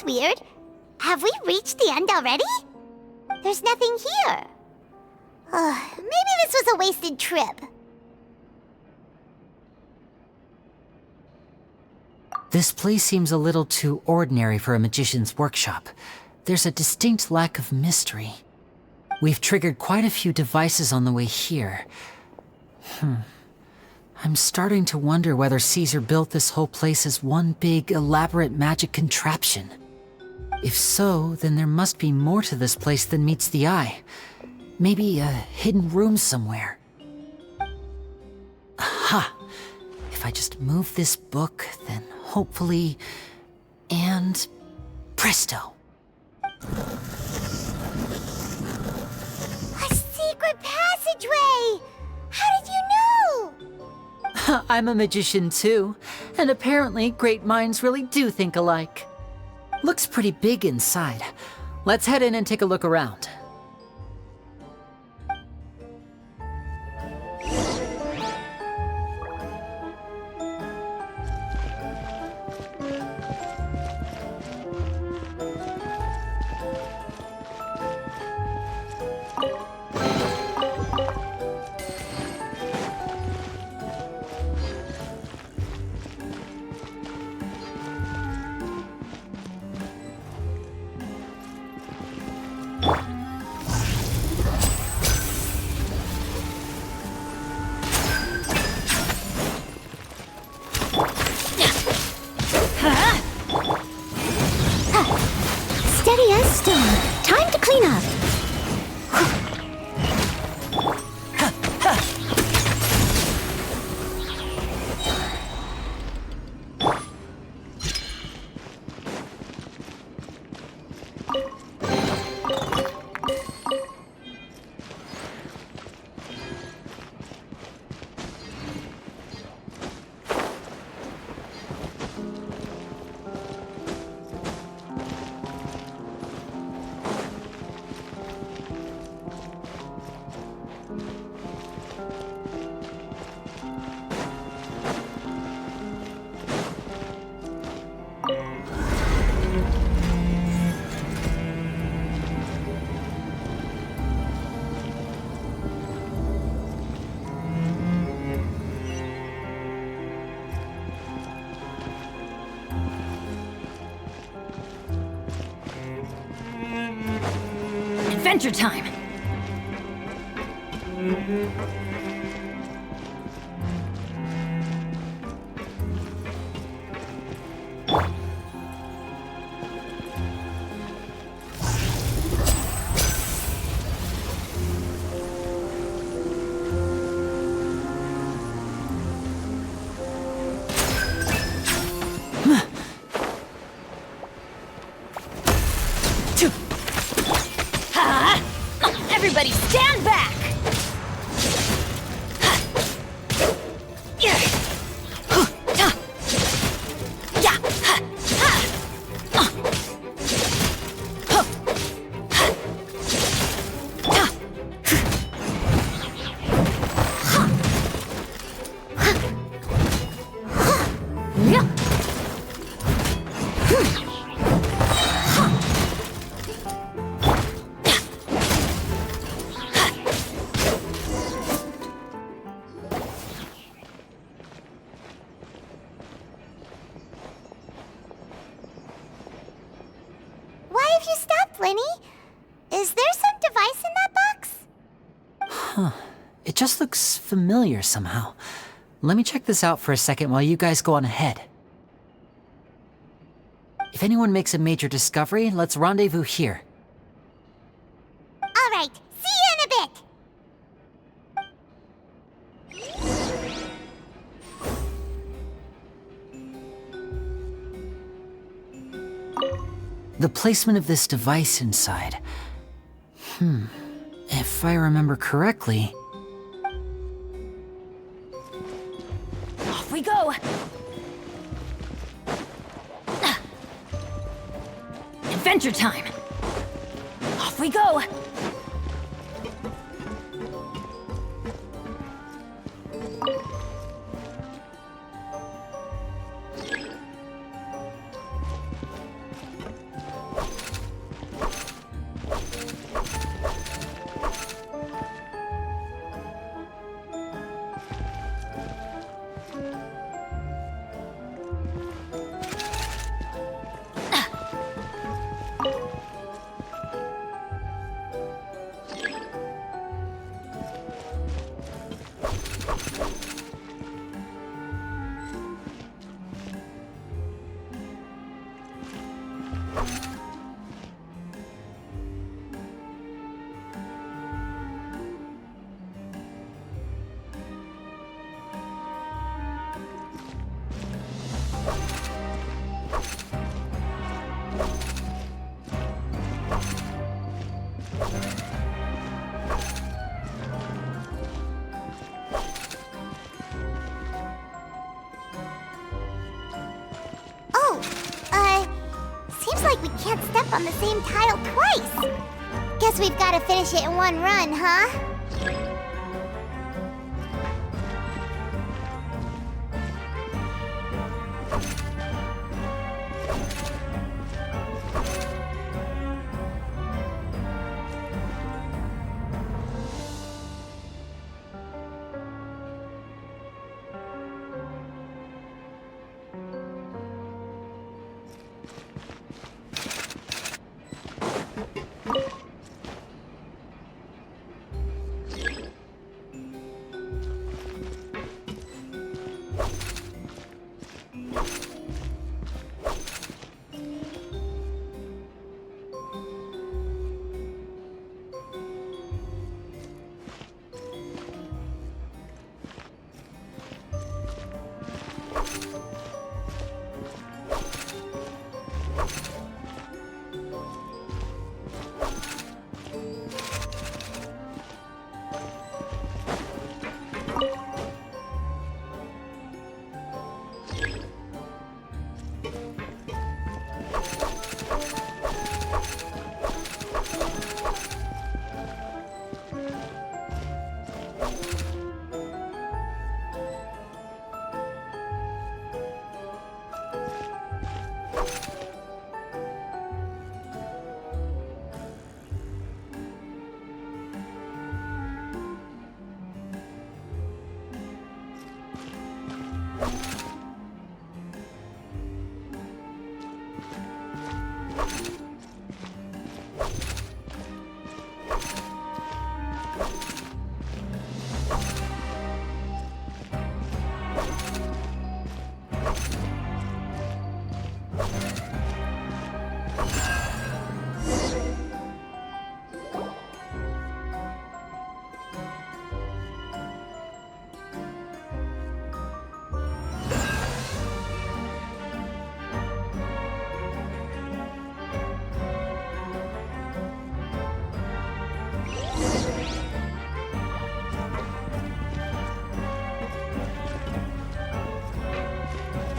S2: That's weird. Have we reached the end already? There's nothing here. Maybe this was a wasted trip.
S6: This place seems a little too ordinary for a magician's workshop. There's a distinct lack of mystery. We've triggered quite a few devices on the way here. I'm starting to wonder whether Cesar built this whole place as one big, elaborate magic contraption. If so, then there must be more to this place than meets the eye. Maybe a hidden room somewhere. Aha! If I just move this book, then hopefully... and... presto!
S2: A secret passageway! How did you know?
S6: I'm a magician too, and apparently great minds really do think alike. Looks pretty big inside. Let's head in and take a look around.
S3: Steady as stone. Time to clean up.
S14: Adventure time! Everybody stand back!
S2: Lyney? Is there some device in that box?
S6: Huh. It just looks familiar somehow. Let me check this out for a second while you guys go on ahead. If anyone makes a major discovery, let's rendezvous here.
S2: All right, see you in a bit!
S6: The placement of this device inside. If I remember correctly...
S14: Off we go! Adventure time! Off we go!
S2: Seems like we can't step on the same tile twice. Guess we've got to finish it in one run, huh?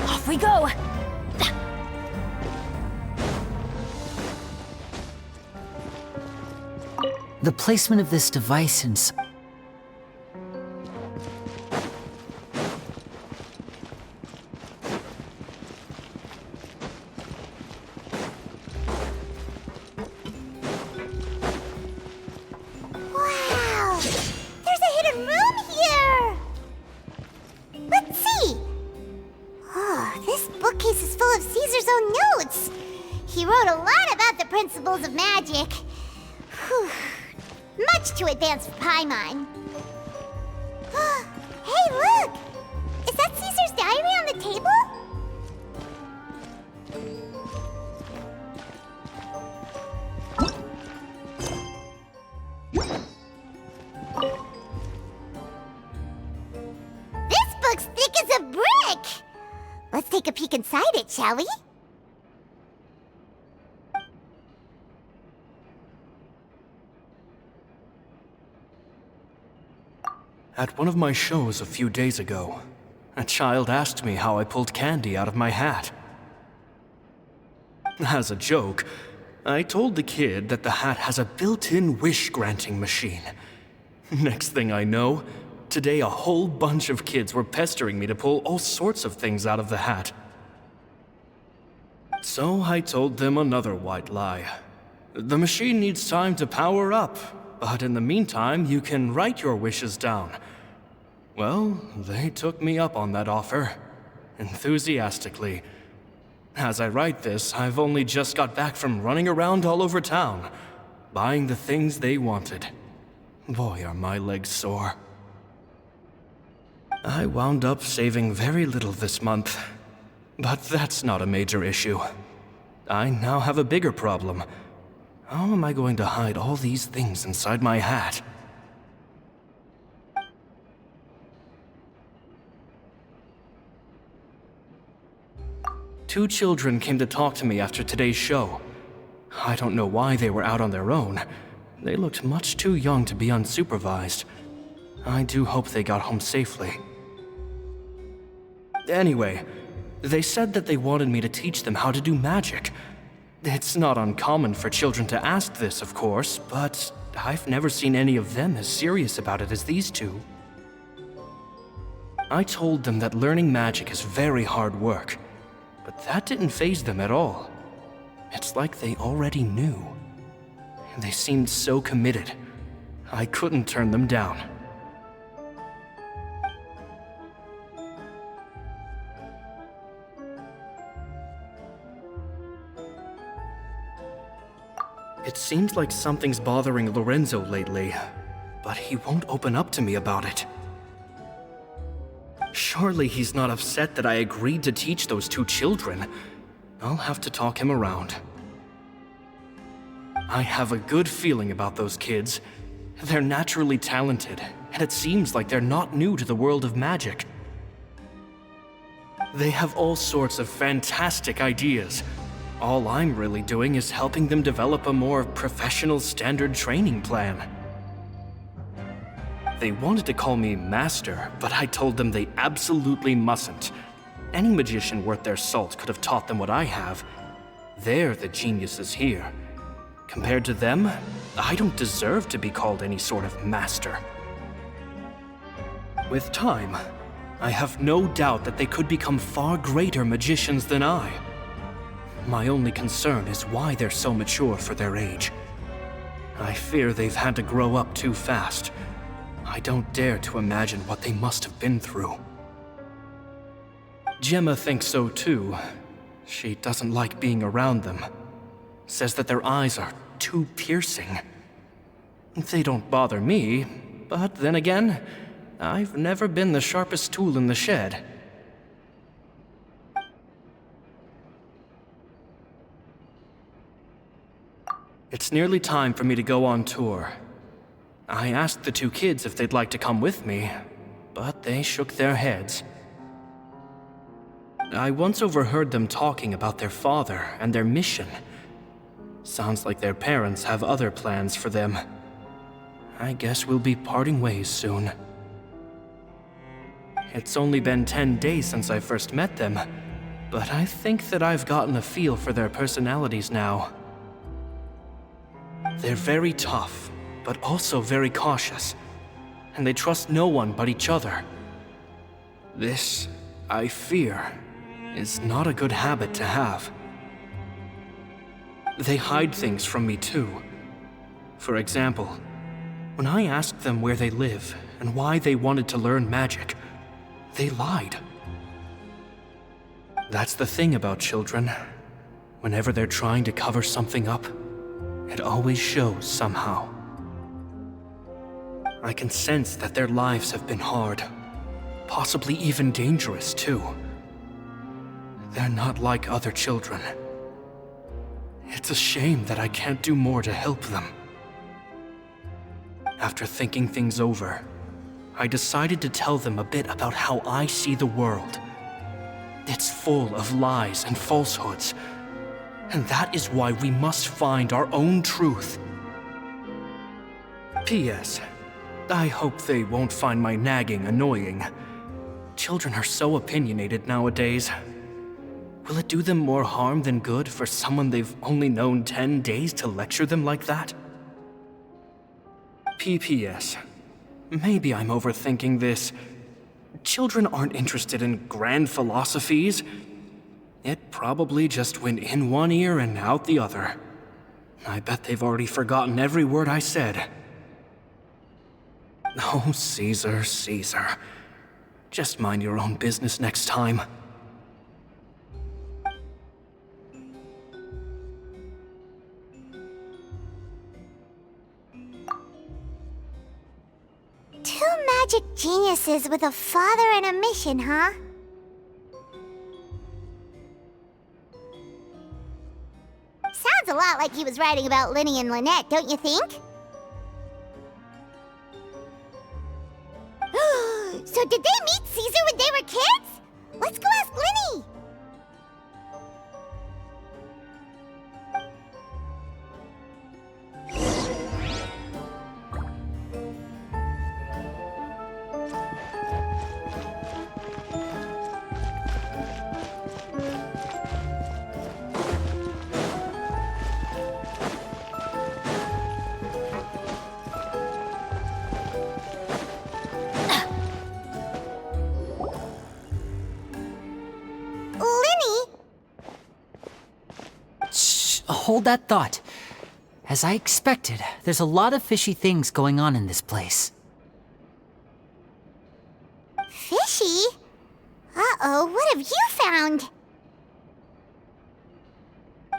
S14: Off we go!
S6: The placement of this device in...
S2: Wow! There's a hidden room here! Let's see! Oh, this bookcase is full of Caesar's own notes! He wrote a lot about the principles of magic. Whew. Much too advanced for Paimon. Hey, look! Is that Caesar's diary on the table? This book's thick as a brick! Let's take a peek inside it, shall we?
S15: At one of my shows a few days ago, a child asked me how I pulled candy out of my hat. As a joke, I told the kid that the hat has a built-in wish-granting machine. Next thing I know, today a whole bunch of kids were pestering me to pull all sorts of things out of the hat. So I told them another white lie. The machine needs time to power up, but in the meantime, you can write your wishes down. Well, they took me up on that offer, enthusiastically. As I write this, I've only just got back from running around all over town, buying the things they wanted. Boy, are my legs sore. I wound up saving very little this month, but that's not a major issue. I now have a bigger problem. How am I going to hide all these things inside my hat? Two children came to talk to me after today's show. I don't know why they were out on their own. They looked much too young to be unsupervised. I do hope they got home safely. Anyway, they said that they wanted me to teach them how to do magic. It's not uncommon for children to ask this, of course, but I've never seen any of them as serious about it as these two. I told them that learning magic is very hard work, but that didn't faze them at all. It's like they already knew. They seemed so committed. I couldn't turn them down. It seems like something's bothering Lorenzo lately, but he won't open up to me about it. Surely he's not upset that I agreed to teach those two children. I'll have to talk him around. I have a good feeling about those kids. They're naturally talented, and it seems like they're not new to the world of magic. They have all sorts of fantastic ideas. All I'm really doing is helping them develop a more professional standard training plan. They wanted to call me Master, but I told them they absolutely mustn't. Any magician worth their salt could have taught them what I have. They're the geniuses here. Compared to them, I don't deserve to be called any sort of master. With time, I have no doubt that they could become far greater magicians than I. My only concern is why they're so mature for their age. I fear they've had to grow up too fast. I don't dare to imagine what they must have been through. Jemma thinks so too. She doesn't like being around them. Says that their eyes are too piercing. They don't bother me, but then again, I've never been the sharpest tool in the shed. It's nearly time for me to go on tour. I asked the two kids if they'd like to come with me, but they shook their heads. I once overheard them talking about their father and their mission. Sounds like their parents have other plans for them. I guess we'll be parting ways soon. It's only been 10 days since I first met them, but I think that I've gotten a feel for their personalities now. They're very tough, but also very cautious, and they trust no one but each other. This, I fear, is not a good habit to have. They hide things from me too. For example, when I asked them where they live and why they wanted to learn magic, they lied. That's the thing about children. Whenever they're trying to cover something up, it always shows somehow. I can sense that their lives have been hard, possibly even dangerous too. They're not like other children. It's a shame that I can't do more to help them. After thinking things over, I decided to tell them a bit about how I see the world. It's full of lies and falsehoods, and that is why we must find our own truth. P.S. I hope they won't find my nagging annoying. Children are so opinionated nowadays. Will it do them more harm than good for someone they've only known 10 days to lecture them like that? P.P.S. Maybe I'm overthinking this. Children aren't interested in grand philosophies. It probably just went in one ear and out the other. I bet they've already forgotten every word I said. Oh, Caesar, Caesar. Just mind your own business next time.
S2: Two magic geniuses with a father and a mission, huh? Sounds a lot like he was writing about Lyney and Lynette, don't you think? So did they meet Caesar when they were kids? Let's go ask Lyney!
S6: Hold that thought. As I expected, there's a lot of fishy things going on in this place.
S2: Fishy? Uh-oh, what have you found?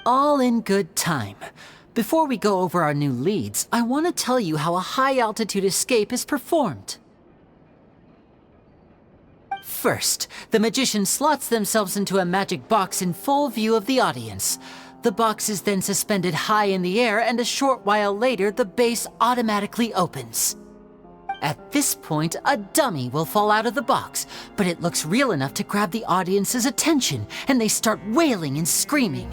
S6: All in good time. Before we go over our new leads, I want to tell you how a high-altitude escape is performed. First, the magician slots themselves into a magic box in full view of the audience. The box is then suspended high in the air, and a short while later, the base automatically opens. At this point, a dummy will fall out of the box, but it looks real enough to grab the audience's attention, and they start wailing and screaming.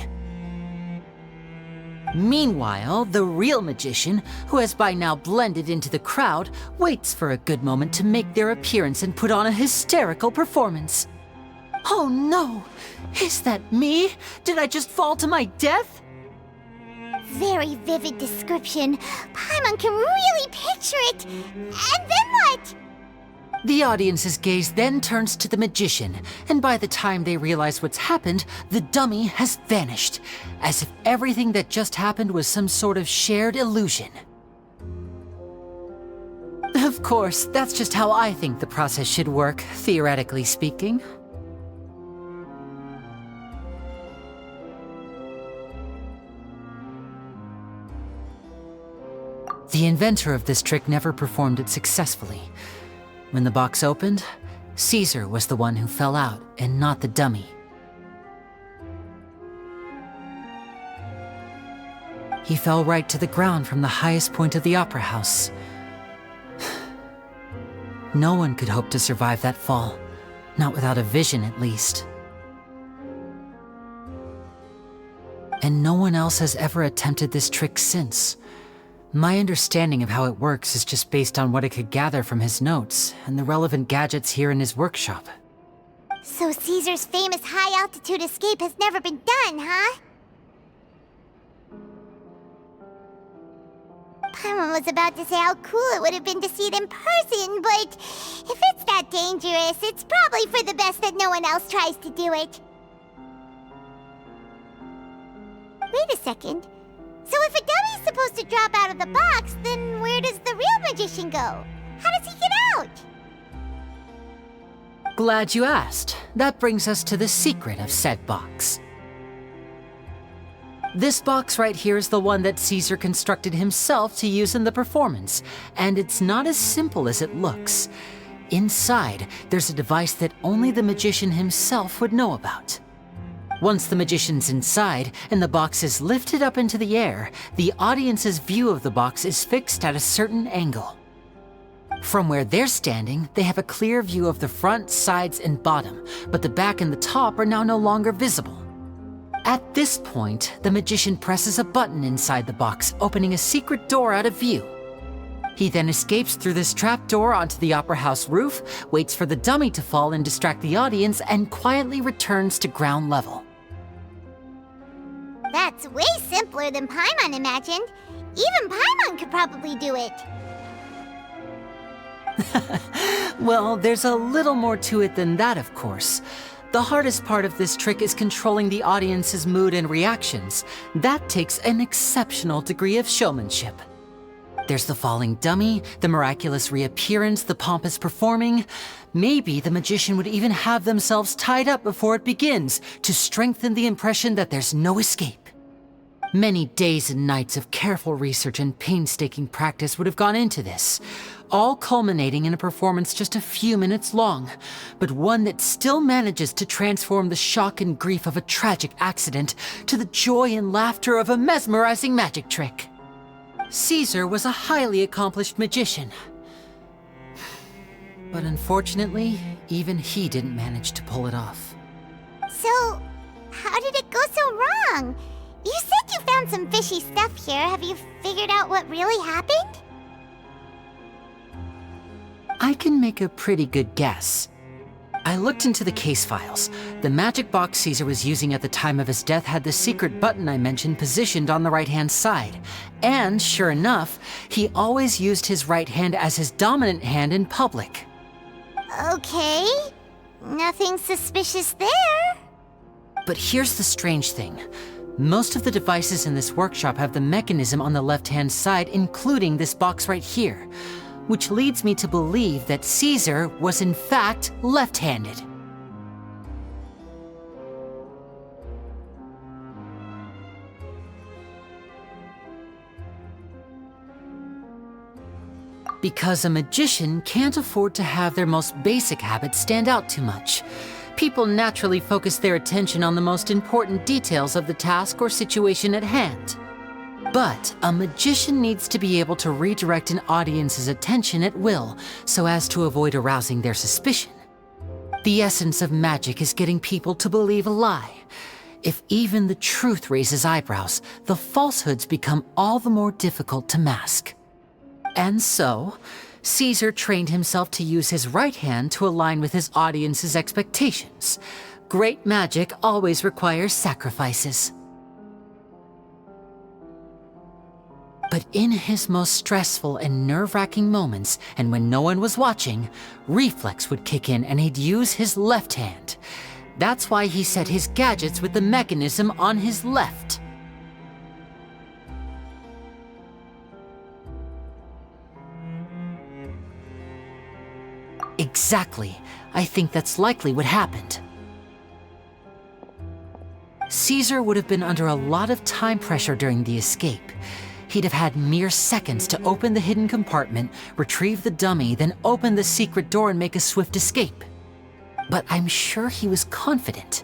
S6: Meanwhile, the real magician, who has by now blended into the crowd, waits for a good moment to make their appearance and put on a hysterical performance. Oh no! Is that me? Did I just fall to my death?
S2: Very vivid description. Paimon can really picture it. And then what?
S6: The audience's gaze then turns to the magician, and by the time they realize what's happened, the dummy has vanished, as if everything that just happened was some sort of shared illusion. Of course, that's just how I think the process should work, theoretically speaking. The inventor of this trick never performed it successfully. When the box opened, Cesar was the one who fell out, and not the dummy. He fell right to the ground from the highest point of the opera house. No one could hope to survive that fall, not without a vision at least. And no one else has ever attempted this trick since. My understanding of how it works is just based on what I could gather from his notes and the relevant gadgets here in his workshop.
S2: So Caesar's famous high-altitude escape has never been done, huh? Paimon was about to say how cool it would have been to see it in person, but if it's that dangerous, it's probably for the best that no one else tries to do it. Wait a second. So if a dummy's supposed to drop out of the box, then where does the real magician go? How does he get out?
S6: Glad you asked. That brings us to the secret of said box. This box right here is the one that Cesar constructed himself to use in the performance, and it's not as simple as it looks. Inside, there's a device that only the magician himself would know about. Once the magician's inside and the box is lifted up into the air, the audience's view of the box is fixed at a certain angle. From where they're standing, they have a clear view of the front, sides, and bottom, but the back and the top are now no longer visible. At this point, the magician presses a button inside the box, opening a secret door out of view. He then escapes through this trap door onto the opera house roof, waits for the dummy to fall and distract the audience, and quietly returns to ground level.
S2: That's way simpler than Paimon imagined. Even Paimon could probably do it.
S6: Well, there's a little more to it than that, of course. The hardest part of this trick is controlling the audience's mood and reactions. That takes an exceptional degree of showmanship. There's the falling dummy, the miraculous reappearance, the pompous performing. Maybe the magician would even have themselves tied up before it begins to strengthen the impression that there's no escape. Many days and nights of careful research and painstaking practice would have gone into this. all culminating in a performance just a few minutes long, but one that still manages to transform the shock and grief of a tragic accident to the joy and laughter of a mesmerizing magic trick. Cesar was a highly accomplished magician. But unfortunately, even he didn't manage to pull it off.
S2: So, how did it go so wrong? You said you found some fishy stuff here. Have you figured out what really happened?
S6: I can make a pretty good guess. I looked into the case files. The magic box Cesar was using at the time of his death had the secret button I mentioned positioned on the right-hand side. And sure enough, he always used his right hand as his dominant hand in public.
S2: Okay. Nothing suspicious there.
S6: But here's the strange thing. Most of the devices in this workshop have the mechanism on the left-hand side, including this box right here, which leads me to believe that Cesar was in fact left-handed. Because a magician can't afford to have their most basic habits stand out too much. People naturally focus their attention on the most important details of the task or situation at hand. But a magician needs to be able to redirect an audience's attention at will so as to avoid arousing their suspicion. The essence of magic is getting people to believe a lie. If even the truth raises eyebrows, the falsehoods become all the more difficult to mask. And so, Cesar trained himself to use his right hand to align with his audience's expectations. Great magic always requires sacrifices. But in his most stressful and nerve-wracking moments, and when no one was watching, reflex would kick in and he'd use his left hand. That's why he set his gadgets with the mechanism on his left. Exactly. I think that's likely what happened. Cesar would have been under a lot of time pressure during the escape. He'd have had mere seconds to open the hidden compartment, retrieve the dummy, then open the secret door and make a swift escape. But I'm sure he was confident.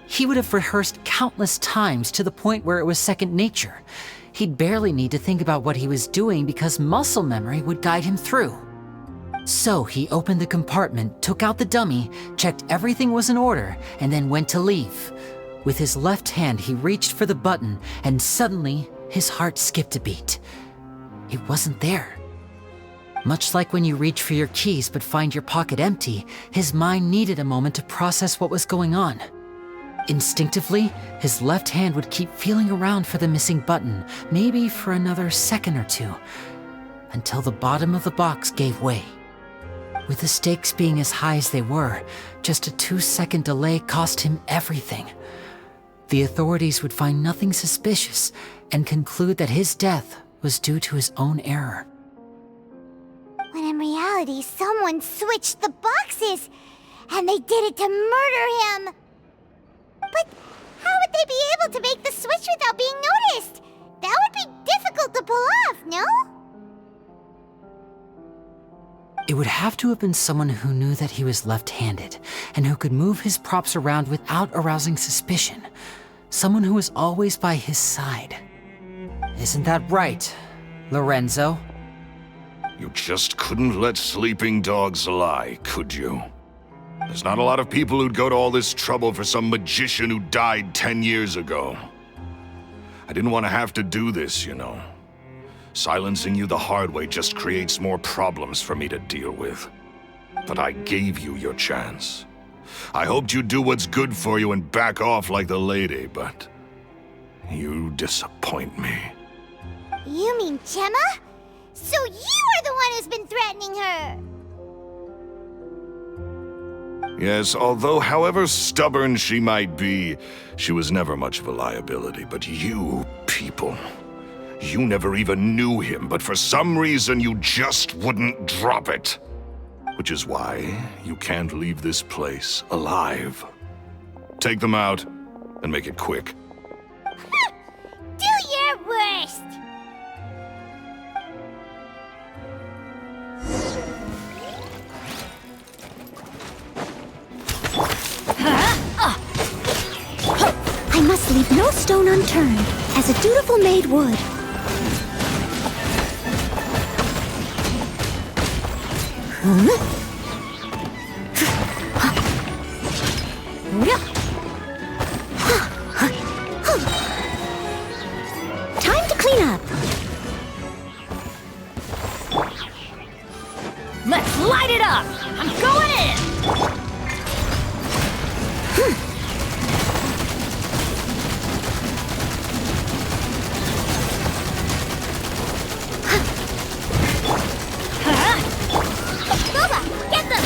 S6: He would have rehearsed countless times to the point where it was second nature. He'd barely need to think about what he was doing because muscle memory would guide him through. So he opened the compartment, took out the dummy, checked everything was in order, and then went to leave. With his left hand, he reached for the button, and suddenly, his heart skipped a beat. It wasn't there. Much like when you reach for your keys but find your pocket empty, his mind needed a moment to process what was going on. Instinctively, his left hand would keep feeling around for the missing button, maybe for another second or two, until the bottom of the box gave way. With the stakes being as high as they were, just a 2-second delay cost him everything. The authorities would find nothing suspicious and conclude that his death was due to his own error.
S2: When in reality, someone switched the boxes, and they did it to murder him. But how would they be able to make the switch without being noticed? That would be difficult to pull off, no?
S6: It would have to have been someone who knew that he was left-handed and who could move his props around without arousing suspicion. Someone who was always by his side. Isn't that right, Lorenzo?
S4: You just couldn't let sleeping dogs lie, could you? There's not a lot of people who'd go to all this trouble for some magician who died 10 years ago. I didn't want to have to do this, you know. Silencing you the hard way just creates more problems for me to deal with. But I gave you your chance. I hoped you'd do what's good for you and back off like the lady, but you disappoint me.
S2: You mean Jemma? So you are the one who's been threatening her!
S4: Yes, although however stubborn she might be, she was never much of a liability. But you people, you never even knew him, but for some reason you just wouldn't drop it. Which is why you can't leave this place alive. Take them out, and make it quick.
S2: Do your worst!
S3: I must leave no stone unturned, as a dutiful maid would. Time to clean up.
S14: Let's light it up! I'm going in!
S2: Boba, get them!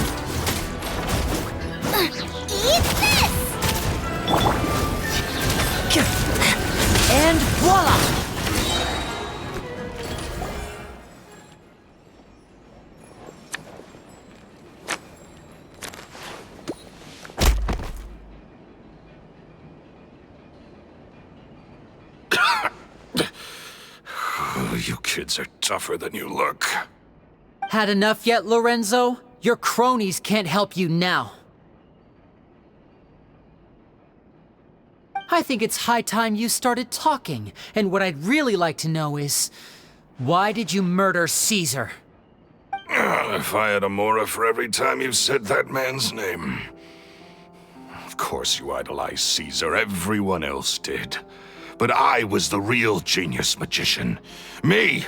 S2: Eat this!
S6: And voila!
S4: You kids are tougher than you look.
S6: Had enough yet, Lorenzo? Your cronies can't help you now. I think it's high time you started talking, and what I'd really like to know is, why did you murder Cesar?
S4: If I had a mora for every time you said that man's name. Of course you idolized Cesar, everyone else did. But I was the real genius magician. Me!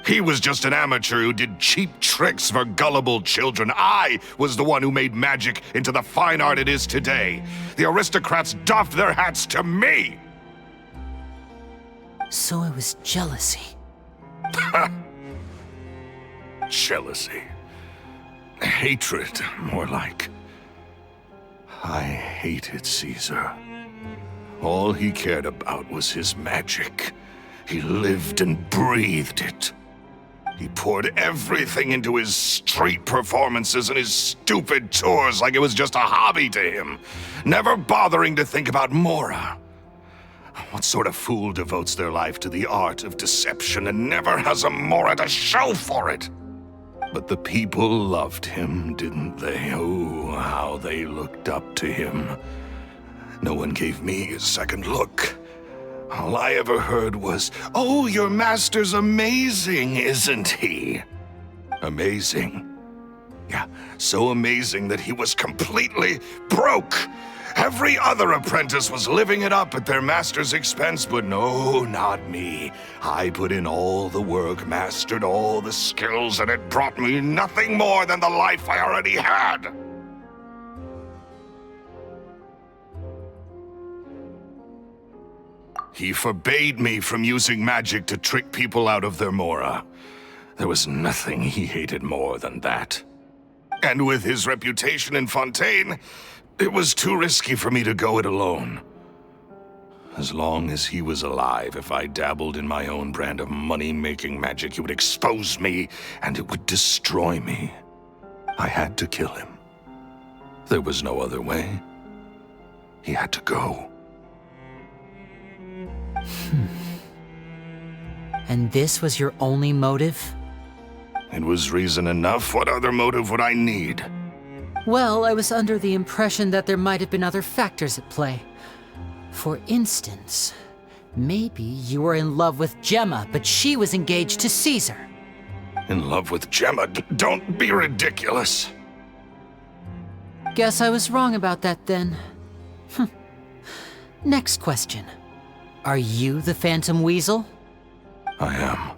S4: He was just an amateur who did cheap tricks for gullible children. I was the one who made magic into the fine art it is today. The aristocrats doffed their hats to me!
S6: So it was jealousy.
S4: Jealousy. Hatred, more like. I hated Cesar. All he cared about was his magic. He lived and breathed it. He poured everything into his street performances and his stupid tours like it was just a hobby to him, never bothering to think about Mora. What sort of fool devotes their life to the art of deception and never has a Mora to show for it? But the people loved him, didn't they? Oh, how they looked up to him. No one gave me a second look. All I ever heard was, "Oh, your master's amazing, isn't he?" Amazing. Yeah, so amazing that he was completely broke. Every other apprentice was living it up at their master's expense, but no, not me. I put in all the work, mastered all the skills, and it brought me nothing more than the life I already had. He forbade me from using magic to trick people out of their Mora. There was nothing he hated more than that. And with his reputation in Fontaine, it was too risky for me to go it alone. As long as he was alive, if I dabbled in my own brand of money-making magic, he would expose me and it would destroy me. I had to kill him. There was no other way. He had to go.
S6: And this was your only motive?
S4: It was reason enough. What other motive would I need?
S6: Well, I was under the impression that there might have been other factors at play. For instance, maybe you were in love with Jemma, but she was engaged to Cesar.
S4: In love with Jemma? Don't be ridiculous.
S6: Guess I was wrong about that then. Next question. Are you the Phantom Weasel?
S4: I am.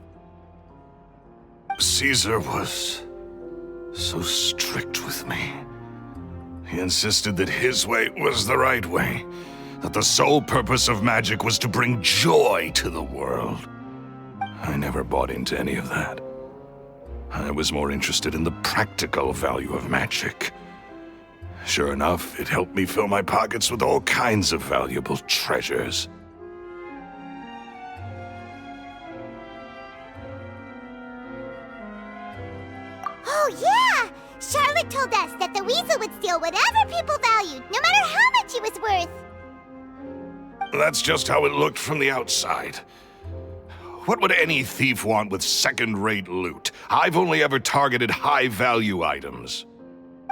S4: Cesar was so strict with me. He insisted that his way was the right way, that the sole purpose of magic was to bring joy to the world. I never bought into any of that. I was more interested in the practical value of magic. Sure enough, it helped me fill my pockets with all kinds of valuable treasures.
S2: Oh, yeah! Charlotte told us that the weasel would steal whatever people valued, no matter how much it was worth.
S4: That's just how it looked from the outside. What would any thief want with second-rate loot? I've only ever targeted high-value items.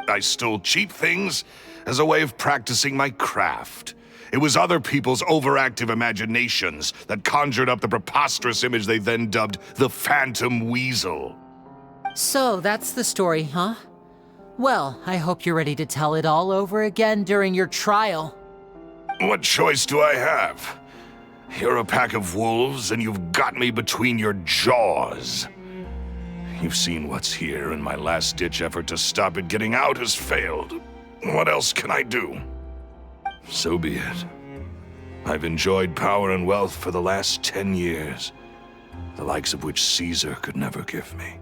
S4: I stole cheap things, as a way of practicing my craft. It was other people's overactive imaginations that conjured up the preposterous image they then dubbed the Phantom Wessel.
S6: So that's the story, huh? Well, I hope you're ready to tell it all over again during your trial.
S4: What choice do I have? You're a pack of wolves, and you've got me between your jaws. You've seen what's here, and my last-ditch effort to stop it getting out has failed. What else can I do? So be it. I've enjoyed power and wealth for the last 10 years, the likes of which Cesar could never give me.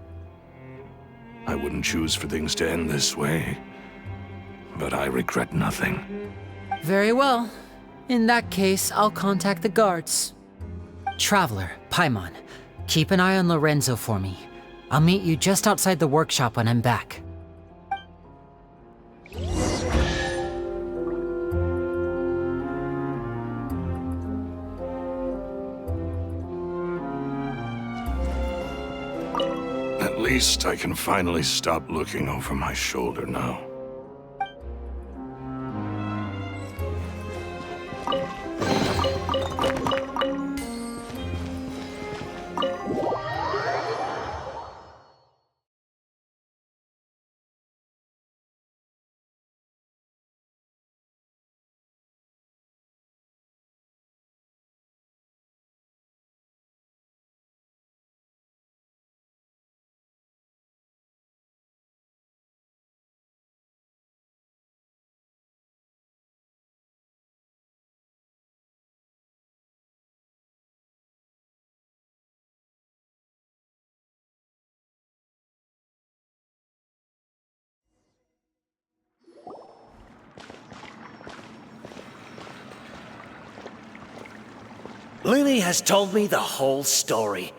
S4: I wouldn't choose for things to end this way, but I regret nothing.
S6: Very well. In that case, I'll contact the guards. Traveler, Paimon, keep an eye on Lorenzo for me. I'll meet you just outside the workshop when I'm back.
S4: At least I can finally stop looking over my shoulder now.
S16: Lyney has told me the whole story.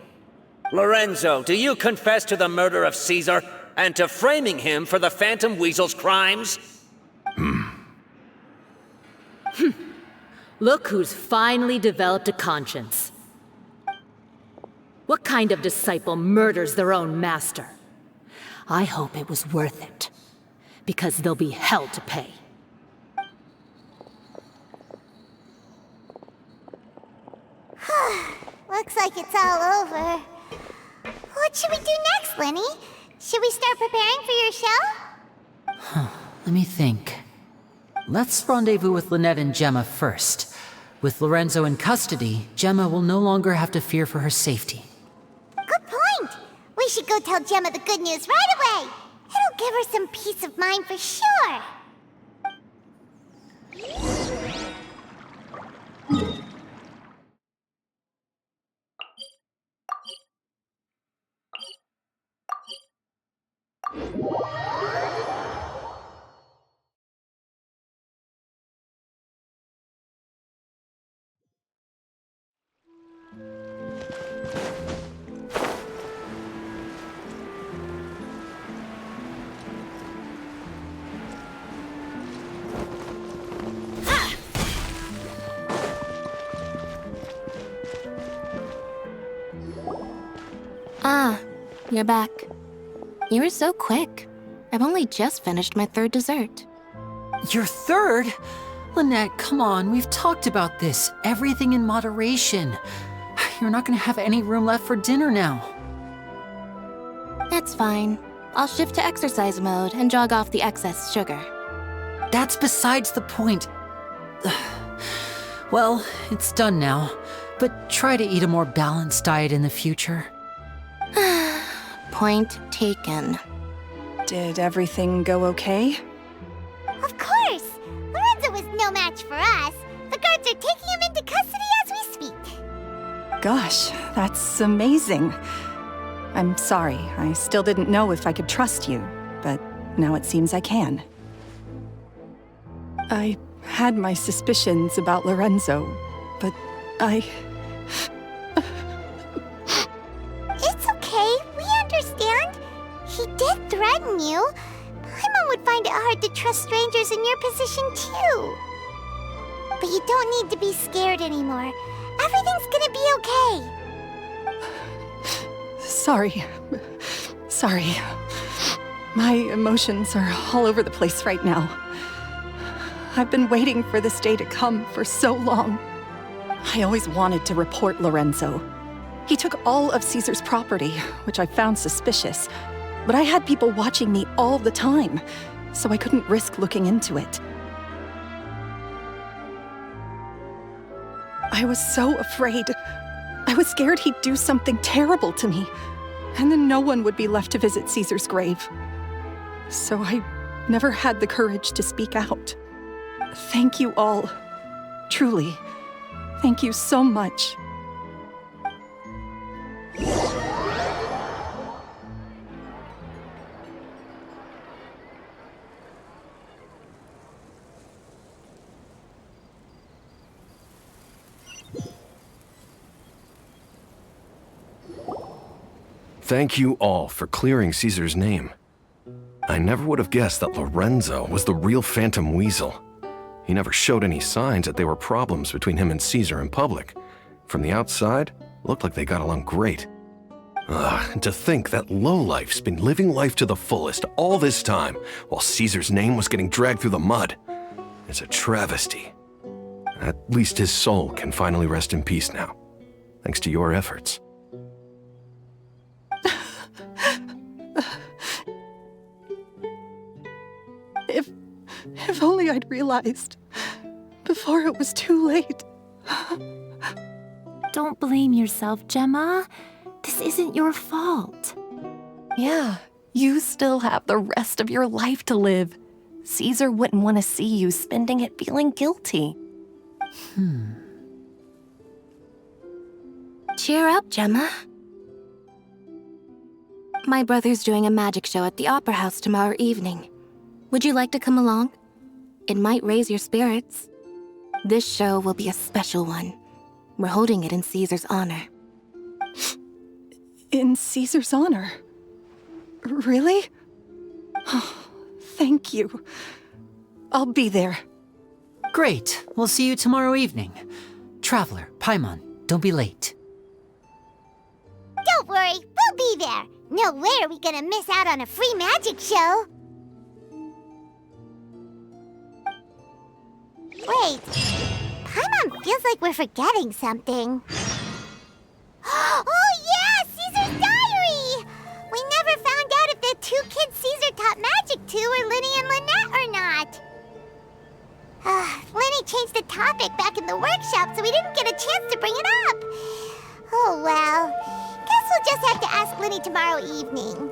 S16: Lorenzo, do you confess to the murder of Cesar and to framing him for the Phantom Wessel's crimes?
S7: Look who's finally developed a conscience. What kind of disciple murders their own master? I hope it was worth it, because there'll be hell to pay.
S2: Looks like it's all over. What should we do next, Lyney? Should we start preparing for your show?
S6: Let me think. Let's rendezvous with Lynette and Jemma first. With Lorenzo in custody, Jemma will no longer have to fear for her safety.
S2: Good point! We should go tell Jemma the good news right away! It'll give her some peace of mind for sure!
S3: Ah, you're back. You were so quick. I've only just finished my third dessert.
S6: Your third? Lynette, come on, we've talked about this. Everything in moderation. You're not gonna have any room left for dinner now.
S3: It's fine. I'll shift to exercise mode and jog off the excess sugar.
S6: That's besides the point. Well, it's done now, but try to eat a more balanced diet in the future.
S3: Point taken.
S10: Did everything go okay?
S2: Of course! Lorenzo was no match for us. The guards are taking him into custody as we speak.
S10: Gosh, that's amazing. I'm sorry, I still didn't know if I could trust you, but now it seems I can. I had my suspicions about Lorenzo, but
S2: It's okay, we understand. He did threaten you. Paimon would find it hard to trust strangers in your position too. But you don't need to be scared anymore. Everything's gonna be okay.
S10: Sorry. My emotions are all over the place right now. I've been waiting for this day to come for so long. I always wanted to report Lorenzo. He took all of Caesar's property, which I found suspicious, but I had people watching me all the time, so I couldn't risk looking into it. I was so afraid. I was scared he'd do something terrible to me, and then no one would be left to visit Caesar's grave. So I never had the courage to speak out. Thank you all. Truly. Thank you so much.
S9: Thank you all for clearing Caesar's name. I never would have guessed that Lorenzo was the real Phatom Wessel. He never showed any signs that there were problems between him and Caesar in public. From the outside, it looked like they got along great. And to think that lowlife's been living life to the fullest all this time, while Caesar's name was getting dragged through the mud. It's a travesty. At least his soul can finally rest in peace now, thanks to your efforts.
S10: If only I'd realized before it was too late.
S7: Don't blame yourself, Jemma. This isn't your fault.
S3: Yeah, you still have the rest of your life to live. Caesar wouldn't want to see you spending it feeling guilty.
S17: Cheer up, Jemma. My brother's doing a magic show at the Opera House tomorrow evening. Would you like to come along? It might raise your spirits. This show will be a special one. We're holding it in Caesar's honor.
S10: In Caesar's honor? Really? Oh, thank you. I'll be there.
S6: Great. We'll see you tomorrow evening. Traveler, Paimon, don't be late.
S2: Don't worry, we'll be there. No way are we gonna miss out on a free magic show. Wait, Paimon feels like we're forgetting something. Oh yeah, Caesar's diary! We never found out if the two kids Caesar taught magic to were Lyney and Lynette or not. Lyney changed the topic back in the workshop, so we didn't get a chance to bring it up. Oh well, guess we'll just have to ask Lyney tomorrow evening.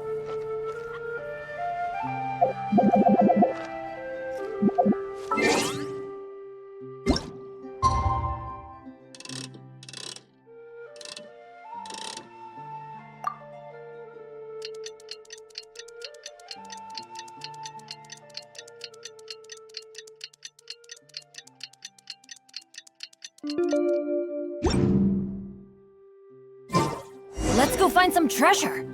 S14: Let's go find some treasure.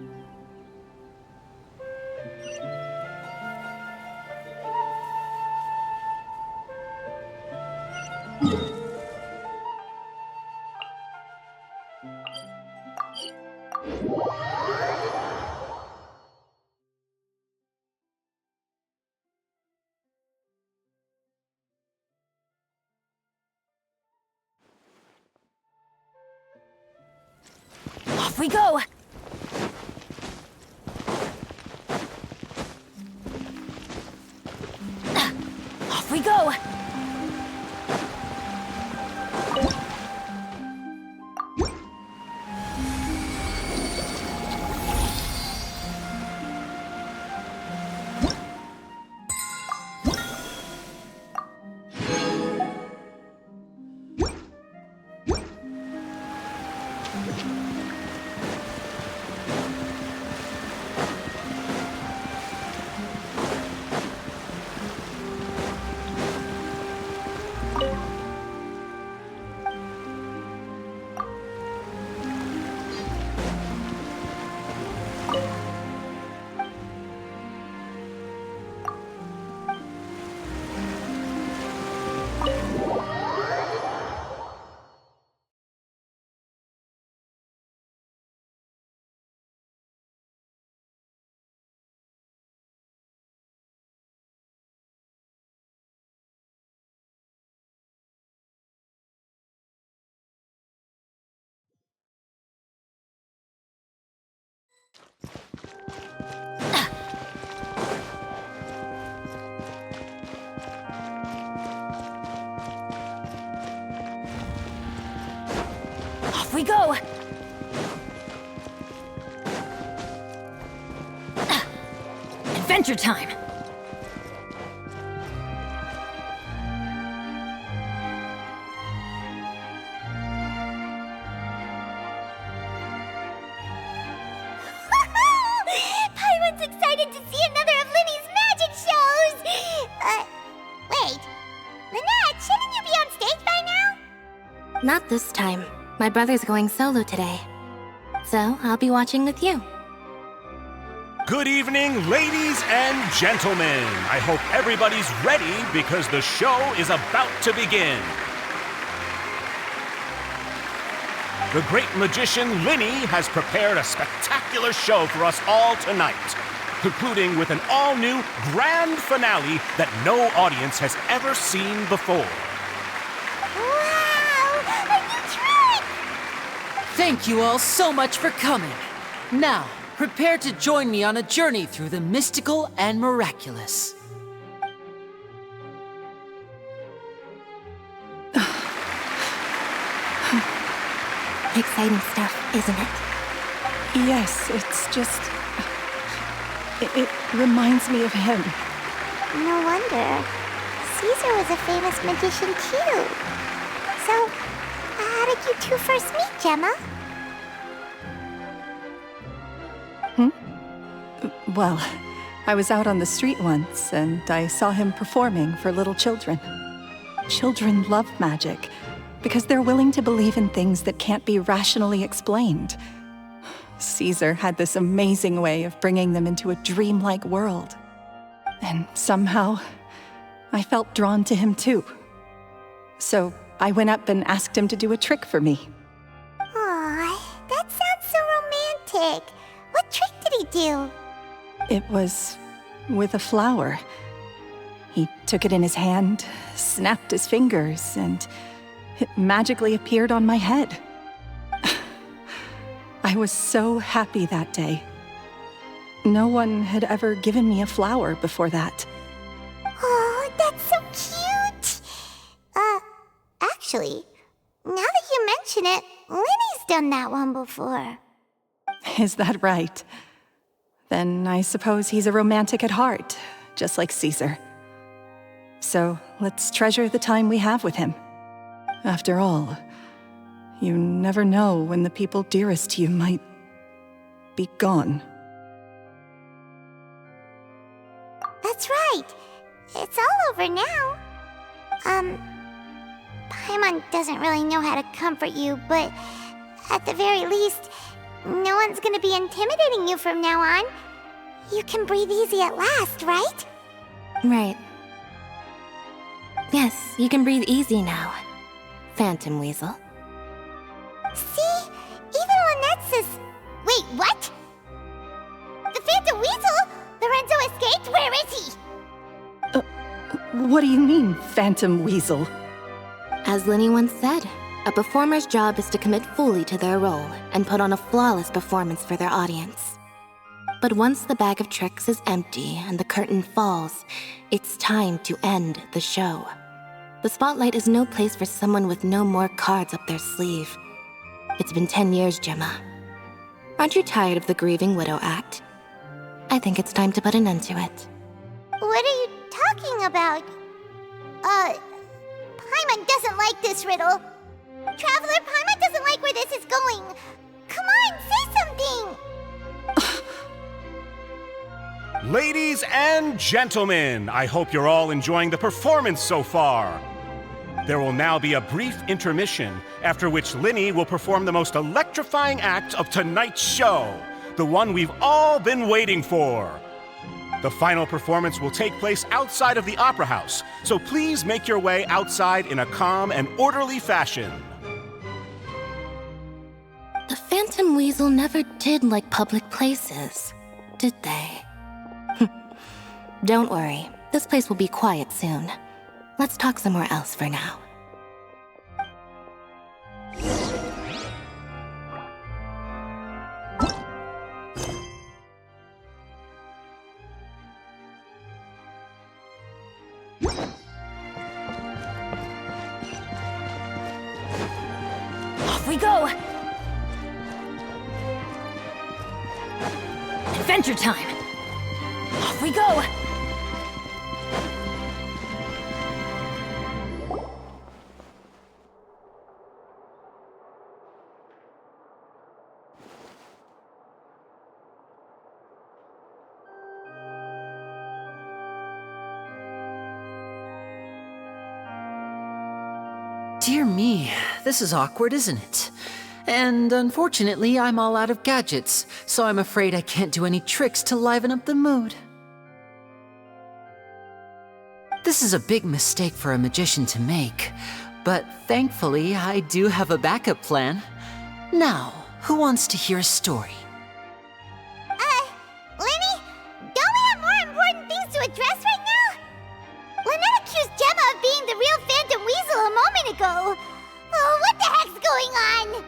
S14: Off we go! Off we go! Off we go! Adventure time!
S2: Paimon's excited to see another of Lyney's magic shows! Wait. Lynette, shouldn't you be on stage by now?
S17: Not this time. My brother's going solo today. So I'll be watching with you.
S18: Good evening, ladies and gentlemen. I hope everybody's ready because the show is about to begin. The great magician Lyney has prepared a spectacular show for us all tonight, concluding with an all-new grand finale that no audience has ever seen before.
S2: Wow! A new trick!
S6: Thank you all so much for coming. Now, prepare to join me on a journey through the mystical and miraculous.
S17: Exciting stuff, isn't it?
S10: Yes, it's just... It reminds me of him.
S2: No wonder. Cesar was a famous magician too. So, how did you two first meet, Jemma?
S10: Well, I was out on the street once, and I saw him performing for little children. Children love magic, because they're willing to believe in things that can't be rationally explained. Cesar had this amazing way of bringing them into a dreamlike world. And somehow, I felt drawn to him too. So I went up and asked him to do a trick for me.
S2: Aw, that sounds so romantic. What trick did he do?
S10: It was with a flower. He took it in his hand, snapped his fingers, and it magically appeared on my head. I was so happy that day. No one had ever given me a flower before that.
S2: Oh, that's so cute! Actually, now that you mention it, Lyney's done that one before.
S10: Is that right? Then I suppose he's a romantic at heart, just like Cesar. So let's treasure the time we have with him. After all, you never know when the people dearest to you might be gone.
S2: That's right. It's all over now. Paimon doesn't really know how to comfort you, but at the very least, no one's gonna be intimidating you from now on. You can breathe easy at last, right?
S17: Right. Yes, you can breathe easy now, Phantom Wessel.
S2: See? Even Lynette says... Wait, what? The Phantom Wessel? Lorenzo escaped? Where is he?
S10: What do you mean, Phantom Wessel?
S17: As Lyney once said, a performer's job is to commit fully to their role and put on a flawless performance for their audience. But once the bag of tricks is empty and the curtain falls, it's time to end the show. The spotlight is no place for someone with no more cards up their sleeve. It's been 10 years, Jemma. Aren't you tired of the grieving widow act? I think it's time to put an end to it.
S2: What are you talking about? Paimon doesn't like this riddle. Traveler, Paimon doesn't like where this is going. Come on, say something!
S18: Ladies and gentlemen, I hope you're all enjoying the performance so far. There will now be a brief intermission, after which Lyney will perform the most electrifying act of tonight's show, the one we've all been waiting for. The final performance will take place outside of the Opera House, so please make your way outside in a calm and orderly fashion.
S17: The Phantom Wessel never did like public places, did they? Don't worry, this place will be quiet soon. Let's talk somewhere else for now.
S14: Off we go! Adventure time! Off we go!
S6: Dear me, this is awkward, isn't it? And unfortunately, I'm all out of gadgets, so I'm afraid I can't do any tricks to liven up the mood. This is a big mistake for a magician to make, but thankfully, I do have a backup plan. Now, who wants to hear a story?
S2: Lyney, don't we have more important things to address right now? Lynette accused Jemma of being the real Phantom Wessel a moment ago. Oh, what the heck's going on?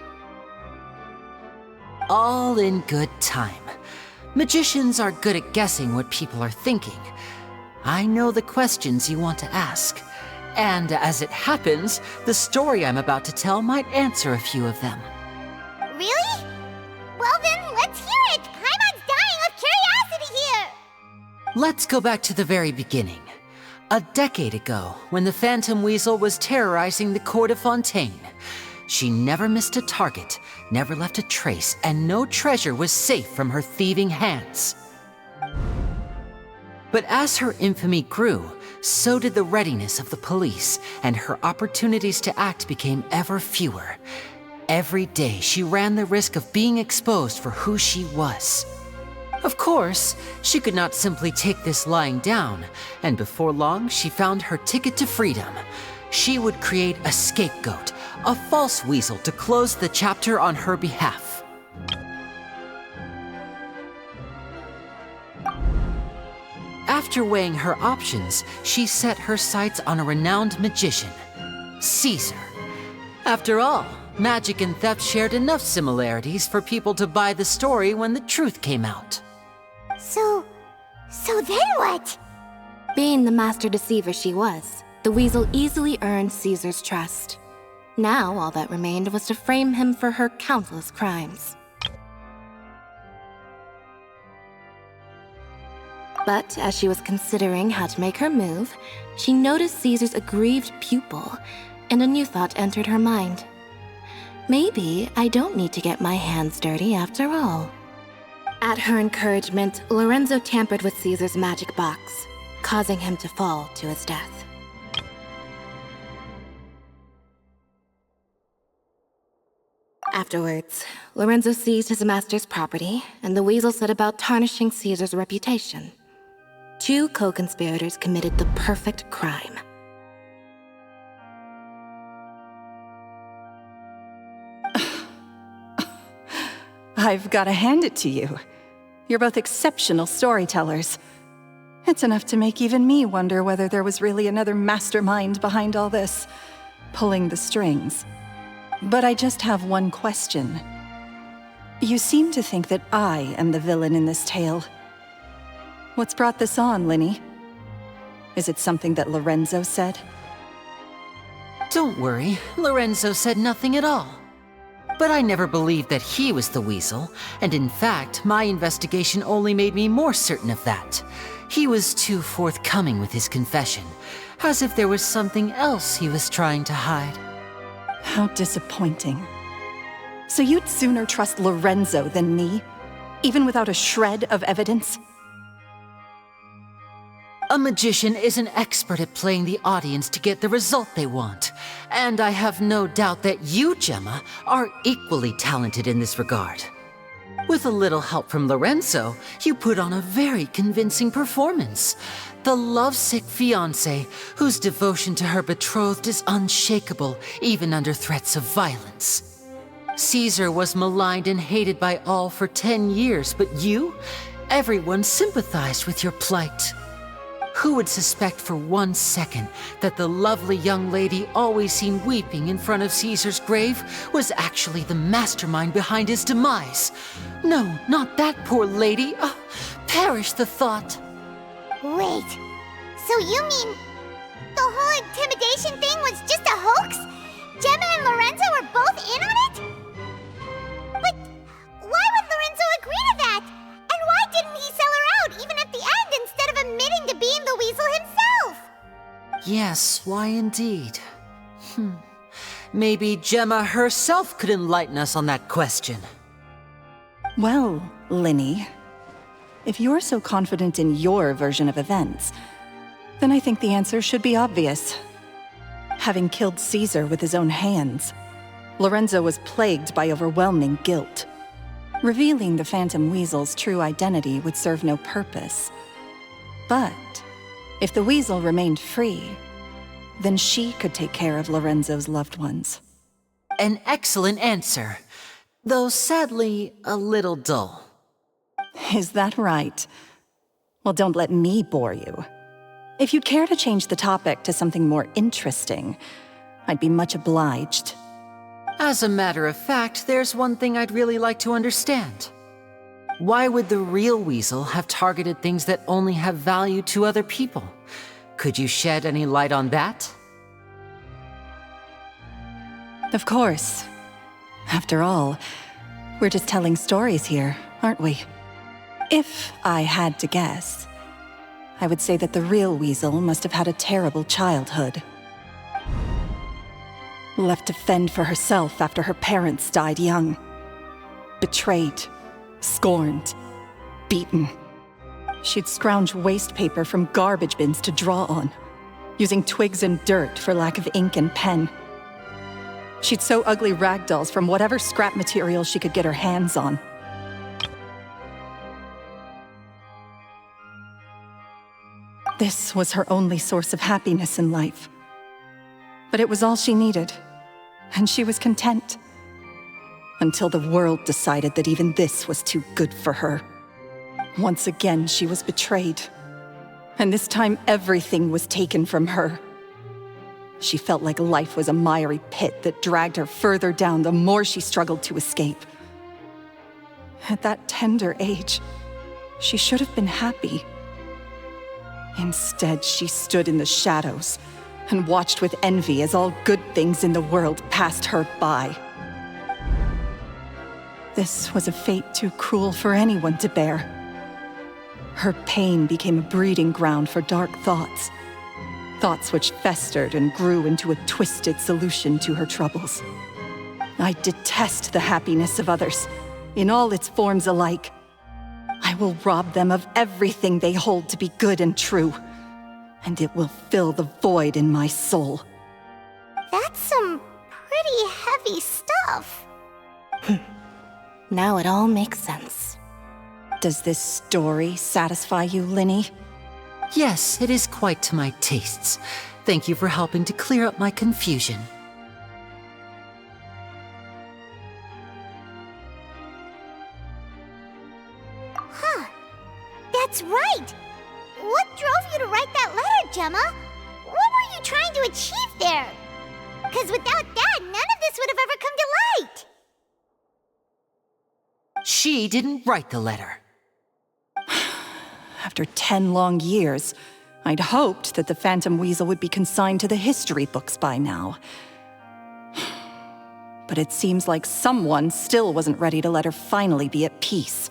S6: All in good time. Magicians are good at guessing what people are thinking. I know the questions you want to ask. And as it happens, the story I'm about to tell might answer a few of them.
S2: Really? Well then, let's hear it! Paimon's dying of curiosity here!
S6: Let's go back to the very beginning. A decade ago, when the Phantom Wessel was terrorizing the court of Fontaine. She never missed a target, never left a trace, and no treasure was safe from her thieving hands. But as her infamy grew, so did the readiness of the police, and her opportunities to act became ever fewer. Every day, she ran the risk of being exposed for who she was. Of course, she could not simply take this lying down, and before long, she found her ticket to freedom. She would create a scapegoat, a false weasel to close the chapter on her behalf. After weighing her options, she set her sights on a renowned magician, Cesar. After all, magic and theft shared enough similarities for people to buy the story when the truth came out.
S2: So then what?
S17: Being the master deceiver she was, the weasel easily earned Caesar's trust. Now all that remained was to frame him for her countless crimes. But as she was considering how to make her move, she noticed Caesar's aggrieved pupil, and a new thought entered her mind. Maybe I don't need to get my hands dirty after all. At her encouragement, Lorenzo tampered with Caesar's magic box, causing him to fall to his death. Afterwards, Lorenzo seized his master's property, and the weasel set about tarnishing Caesar's reputation. Two co-conspirators committed the perfect crime.
S10: I've got to hand it to you. You're both exceptional storytellers. It's enough to make even me wonder whether there was really another mastermind behind all this, pulling the strings. But I just have one question. You seem to think that I am the villain in this tale. What's brought this on, Lyney? Is it something that Lorenzo said?
S6: Don't worry, Lorenzo said nothing at all. But I never believed that he was the weasel, and in fact, my investigation only made me more certain of that. He was too forthcoming with his confession, as if there was something else he was trying to hide.
S10: How disappointing. So you'd sooner trust Lorenzo than me, even without a shred of evidence?
S6: A magician is an expert at playing the audience to get the result they want. And I have no doubt that you, Jemma, are equally talented in this regard. With a little help from Lorenzo, you put on a very convincing performance. The lovesick fiancé, whose devotion to her betrothed is unshakable, even under threats of violence. Caesar was maligned and hated by all for 10 years, but you? Everyone sympathized with your plight. Who would suspect for 1 second that the lovely young lady always seen weeping in front of Caesar's grave was actually the mastermind behind his demise? No, not that poor lady. Perish the thought.
S2: Wait, so you mean the whole intimidation thing was just a hoax? Jemma and Lorenzo were both in on it? But why would Lorenzo agree to that? And why didn't
S6: Yes, why indeed? Maybe Jemma herself could enlighten us on that question.
S10: Well, Lyney, if you're so confident in your version of events, then I think the answer should be obvious. Having killed Cesar with his own hands, Lorenzo was plagued by overwhelming guilt. Revealing the Phantom Weasel's true identity would serve no purpose. But if the Weasel remained free, then she could take care of Lorenzo's loved ones.
S6: An excellent answer, though sadly a little dull.
S10: Is that right? Well, don't let me bore you. If you'd care to change the topic to something more interesting, I'd be much obliged.
S6: As a matter of fact, there's one thing I'd really like to understand. Why would the real Weasel have targeted things that only have value to other people? Could you shed any light on that?
S10: Of course. After all, we're just telling stories here, aren't we? If I had to guess, I would say that the real Weasel must have had a terrible childhood. Left to fend for herself after her parents died young. Betrayed, scorned, beaten. She'd scrounge waste paper from garbage bins to draw on, using twigs and dirt for lack of ink and pen. She'd sew ugly rag dolls from whatever scrap material she could get her hands on. This was her only source of happiness in life. But it was all she needed, and she was content. Until the world decided that even this was too good for her. Once again, she was betrayed. And this time, everything was taken from her. She felt like life was a miry pit that dragged her further down the more she struggled to escape. At that tender age, she should have been happy. Instead, she stood in the shadows and watched with envy as all good things in the world passed her by. This was a fate too cruel for anyone to bear. Her pain became a breeding ground for dark thoughts. Thoughts which festered and grew into a twisted solution to her troubles. I detest the happiness of others, in all its forms alike. I will rob them of everything they hold to be good and true, and it will fill the void in my soul.
S2: That's some pretty heavy stuff.
S17: Now it all makes sense.
S10: Does this story satisfy you, Lyney?
S6: Yes, it is quite to my tastes. Thank you for helping to clear up my confusion.
S2: Huh. That's right! What drove you to write that letter, Jemma? What were you trying to achieve there? Because without that, none of this would have ever come to light!
S6: She didn't write the letter.
S10: After 10 long years, I'd hoped that the Phantom Weasel would be consigned to the history books by now. But it seems like someone still wasn't ready to let her finally be at peace.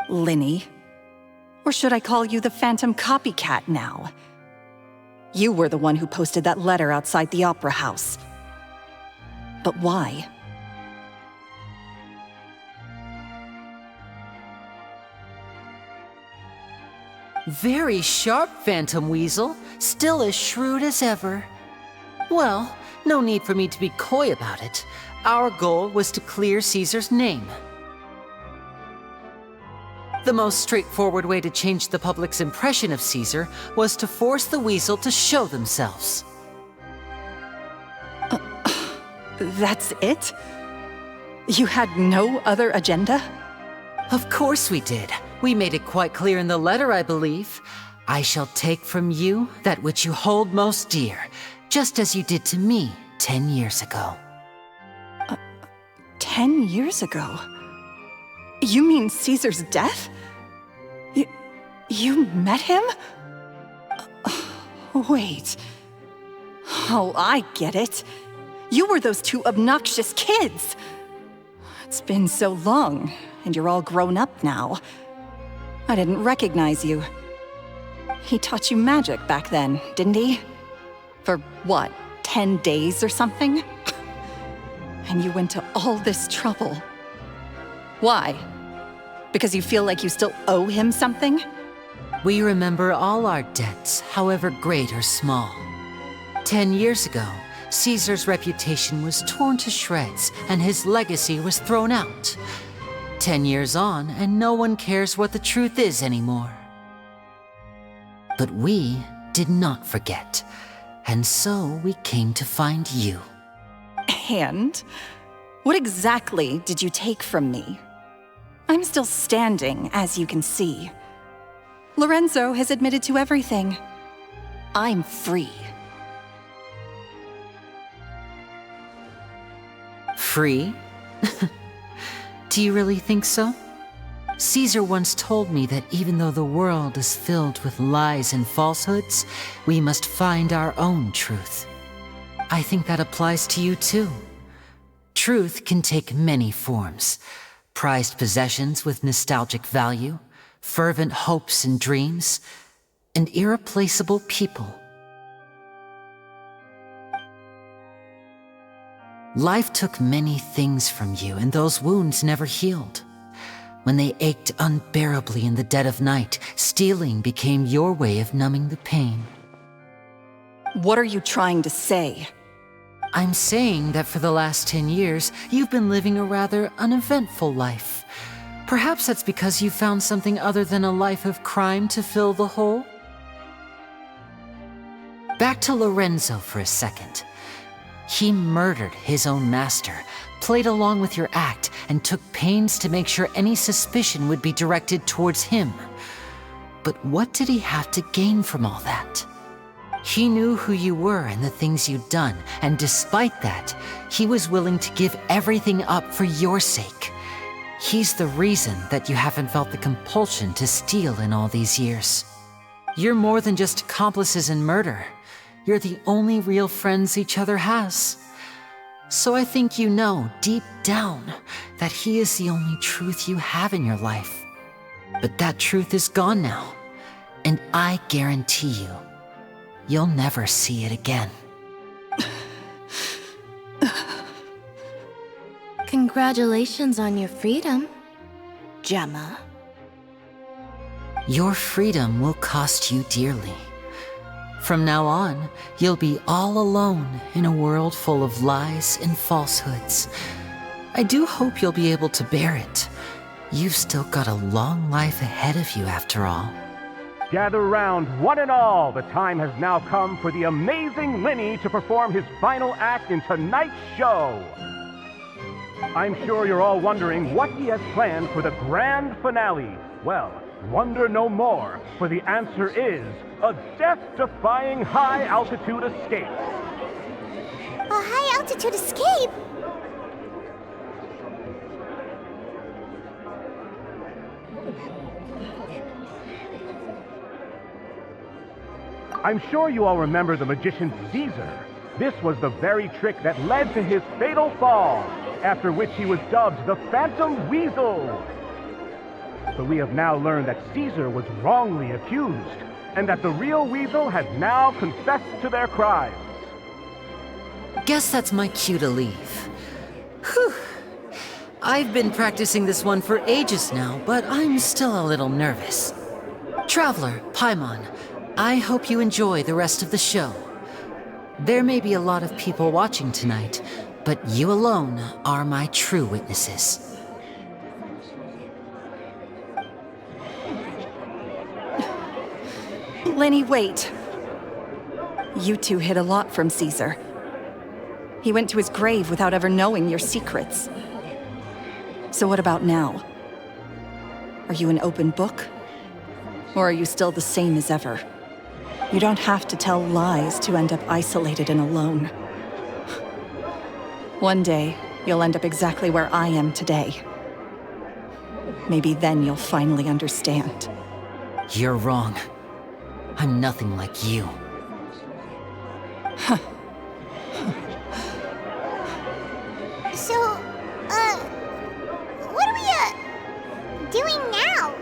S10: Lyney. Or should I call you the Phantom Copycat now? You were the one who posted that letter outside the Opera House. But why?
S6: Very sharp, Phantom Weasel. Still as shrewd as ever. Well, no need for me to be coy about it. Our goal was to clear Cesar's name. The most straightforward way to change the public's impression of Cesar was to force the Weasel to show themselves.
S10: That's it? You had no other agenda?
S6: Of course we did. We made it quite clear in the letter, I believe. I shall take from you that which you hold most dear, just as you did to me 10 years ago.
S10: 10 years ago? You mean Cesar's death? You met him? Wait. Oh, I get it. You were those two obnoxious kids. It's been so long, and you're all grown up now. I didn't recognize you. He taught you magic back then, didn't he? For what, 10 days or something? And you went to all this trouble. Why? Because you feel like you still owe him something?
S6: We remember all our debts, however great or small. 10 years ago, Caesar's reputation was torn to shreds and his legacy was thrown out. 10 years on, and no one cares what the truth is anymore. But we did not forget, and so we came to find you.
S10: And? What exactly did you take from me? I'm still standing, as you can see. Lorenzo has admitted to everything. I'm free.
S6: Free? Do you really think so? Caesar once told me that even though the world is filled with lies and falsehoods, we must find our own truth. I think that applies to you too. Truth can take many forms. Prized possessions with nostalgic value, fervent hopes and dreams, and irreplaceable people. Life took many things from you, and those wounds never healed. When they ached unbearably in the dead of night, stealing became your way of numbing the pain.
S10: What are you trying to say?
S6: I'm saying that for the last 10 years, you've been living a rather uneventful life. Perhaps that's because you found something other than a life of crime to fill the hole? Back to Lorenzo for a second. He murdered his own master, played along with your act, and took pains to make sure any suspicion would be directed towards him. But what did he have to gain from all that? He knew who you were and the things you'd done, and despite that, he was willing to give everything up for your sake. He's the reason that you haven't felt the compulsion to steal in all these years. You're more than just accomplices in murder. You're the only real friends each other has. So I think you know, deep down, that he is the only truth you have in your life. But that truth is gone now, and I guarantee you, you'll never see it again.
S17: Congratulations on your freedom, Jemma.
S6: Your freedom will cost you dearly. From now on, you'll be all alone in a world full of lies and falsehoods. I do hope you'll be able to bear it. You've still got a long life ahead of you after all.
S18: Gather round, one and all. The time has now come for the amazing Lyney to perform his final act in tonight's show. I'm sure you're all wondering what he has planned for the grand finale. Well, wonder no more, for the answer is a death-defying high-altitude escape.
S2: A high-altitude escape?
S18: I'm sure you all remember the magician Cesar. This was the very trick that led to his fatal fall, after which he was dubbed the Phantom Wessel. But we have now learned that Cesar was wrongly accused, and that the real Weasel has now confessed to their crimes.
S6: Guess that's my cue to leave. Whew. I've been practicing this one for ages now, but I'm still a little nervous. Traveler, Paimon, I hope you enjoy the rest of the show. There may be a lot of people watching tonight, but you alone are my true witnesses.
S10: Lyney, wait. You two hid a lot from Cesar. He went to his grave without ever knowing your secrets. So what about now? Are you an open book? Or are you still the same as ever? You don't have to tell lies to end up isolated and alone. One day, you'll end up exactly where I am today. Maybe then you'll finally understand.
S6: You're wrong. I'm nothing like you.
S2: So, what are we, doing now?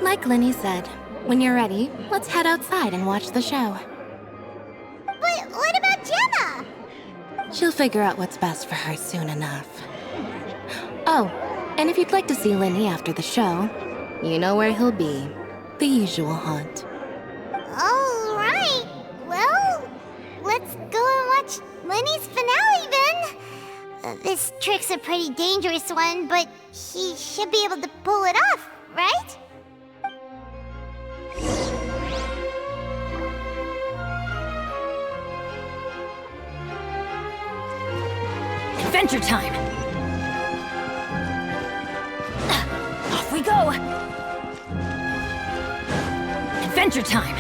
S17: Like Lyney said, when you're ready, let's head outside and watch the show.
S2: But
S17: She'll figure out what's best for her soon enough. Oh, and if you'd like to see Lyney after the show, you know where he'll be. The usual haunt.
S2: All right. Well, let's go and watch Lyney's finale then. This trick's a pretty dangerous one, but he should be able to pull it off, right?
S14: Adventure time! Off we go! Adventure time!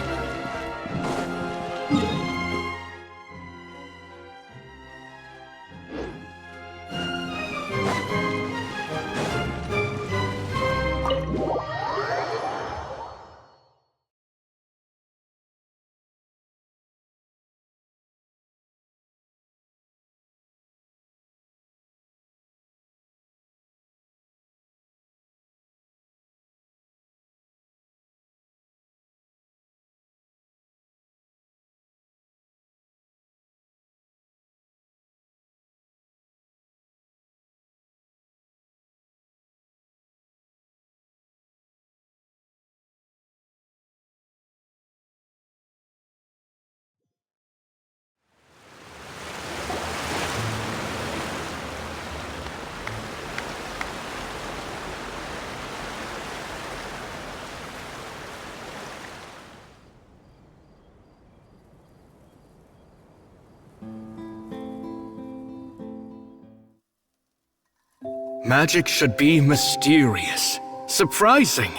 S15: Magic should be mysterious, surprising,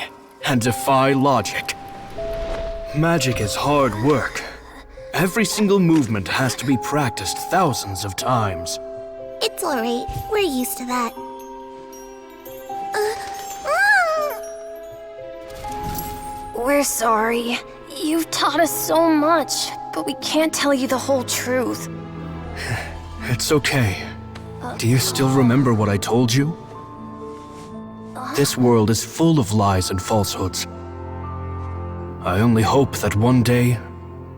S15: and defy logic. Magic is hard work. Every single movement has to be practiced thousands of times.
S2: It's alright. We're used to that.
S3: We're sorry. You've taught us so much, but we can't tell you the whole truth.
S15: It's okay. Do you still remember what I told you? This world is full of lies and falsehoods. I only hope that one day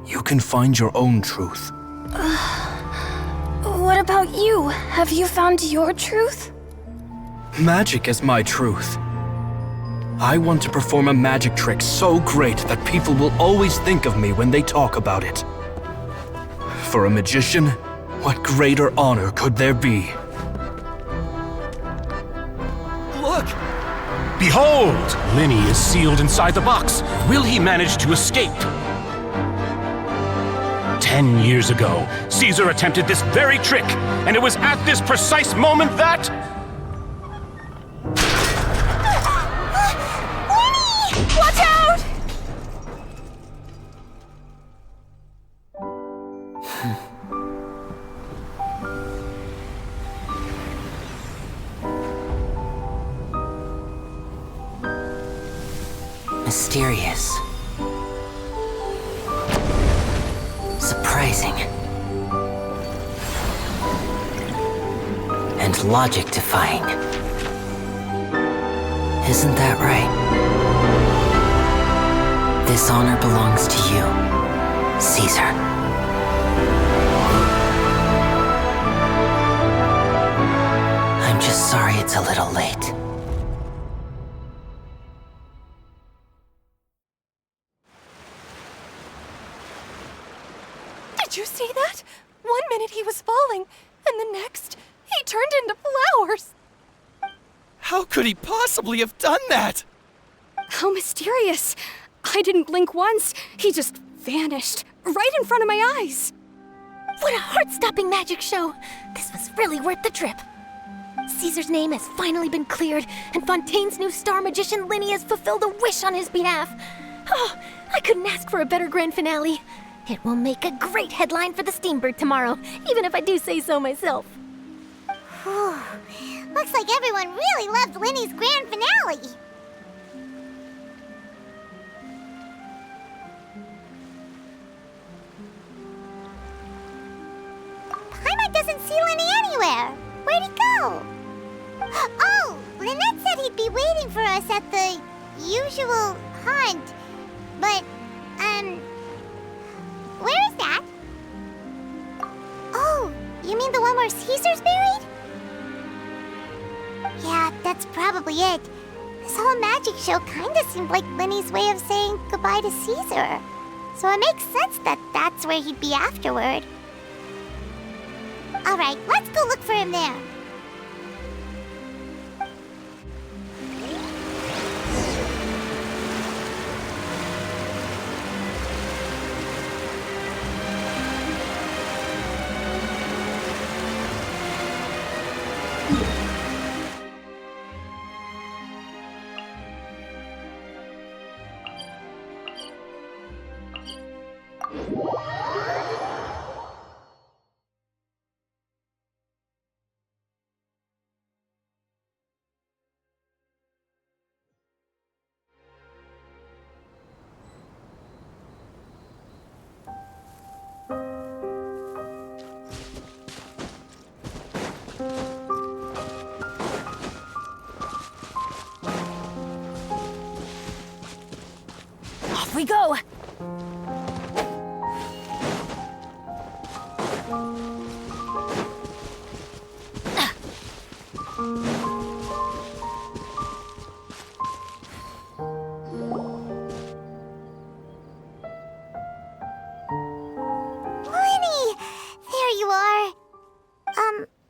S15: you can find your own truth.
S3: What about you? Have you found your truth?
S15: Magic is my truth. I want to perform a magic trick so great that people will always think of me when they talk about it. For a magician, what greater honor could there be?
S18: Look! Behold! Lyney is sealed inside the box. Will he manage to escape? 10 years ago, Cesar attempted this very trick, and it was at this precise moment that...
S5: Watch out!
S6: Mysterious. Surprising. And logic-defying. Isn't that right? This honor belongs to you, Cesar. I'm just sorry it's a little late.
S5: Did you see that? 1 minute he was falling, and the next, he turned into flowers.
S8: How could he possibly have done that?
S5: How mysterious. I didn't blink once. He just vanished, right in front of my eyes.
S3: What a heart-stopping magic show! This was really worth the trip. Caesar's name has finally been cleared, and Fontaine's new star magician Lyney has fulfilled a wish on his behalf. Oh, I couldn't ask for a better grand finale. It will make a great headline for the Steambird tomorrow, even if I do say so myself.
S2: Whew. Looks like everyone really loved Lyney's grand finale. Paimon doesn't see Lyney anywhere. Where'd he go? Oh, Lynette said he'd be waiting for us at the usual haunt. But, where is that? Oh, you mean the one where Caesar's buried? Yeah, that's probably it. This whole magic show kinda seemed like Lyney's way of saying goodbye to Caesar. So it makes sense that that's where he'd be afterward. Alright, let's go look for him there.
S14: Off we go!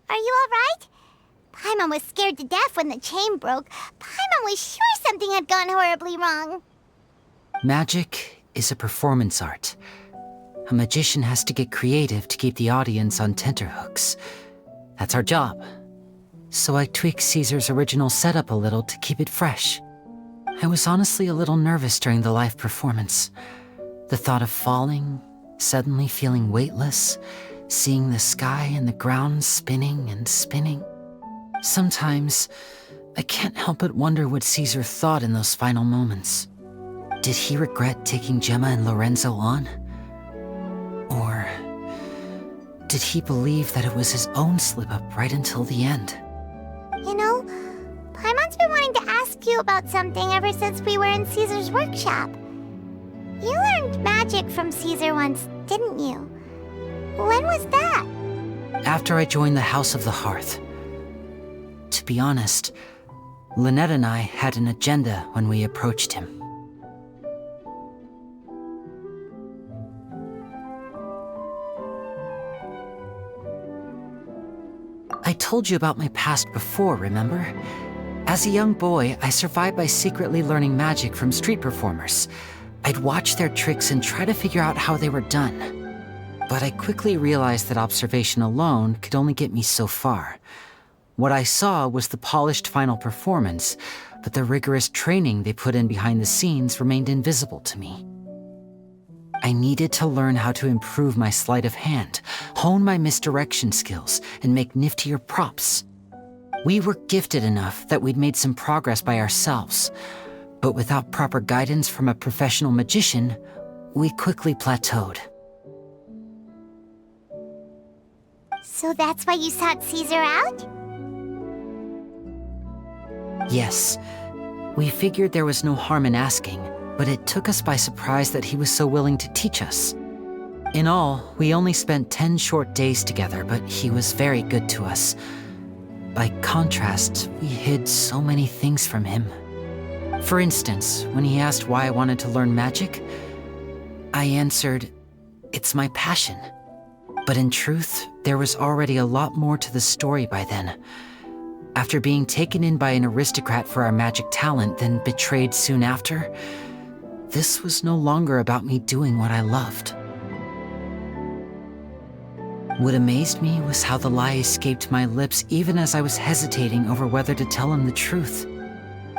S2: Are you alright? Paimon was scared to death when the chain broke. Paimon was sure something had gone horribly wrong.
S6: Magic is a performance art. A magician has to get creative to keep the audience on tenterhooks. That's our job. So I tweaked Caesar's original setup a little to keep it fresh. I was honestly a little nervous during the live performance. The thought of falling, suddenly feeling weightless, seeing the sky and the ground spinning and spinning. Sometimes, I can't help but wonder what Cesar thought in those final moments. Did he regret taking Jemma and Lorenzo on? Or did he believe that it was his own slip-up right until the end?
S2: You know, Paimon's been wanting to ask you about something ever since we were in Caesar's workshop. You learned magic from Cesar once, didn't you? When was that?
S6: After I joined the House of the Hearth. To be honest, Lynette and I had an agenda when we approached him. I told you about my past before, remember? As a young boy, I survived by secretly learning magic from street performers. I'd watch their tricks and try to figure out how they were done. But I quickly realized that observation alone could only get me so far. What I saw was the polished final performance, but the rigorous training they put in behind the scenes remained invisible to me. I needed to learn how to improve my sleight of hand, hone my misdirection skills, and make niftier props. We were gifted enough that we'd made some progress by ourselves, but without proper guidance from a professional magician, we quickly plateaued.
S2: So that's why you sought Cesar out?
S6: Yes. We figured there was no harm in asking, but it took us by surprise that he was so willing to teach us. In all, we only spent 10 short days together, but he was very good to us. By contrast, we hid so many things from him. For instance, when he asked why I wanted to learn magic, I answered, "It's my passion." But in truth, there was already a lot more to the story by then. After being taken in by an aristocrat for our magic talent, then betrayed soon after, this was no longer about me doing what I loved. What amazed me was how the lie escaped my lips even as I was hesitating over whether to tell him the truth.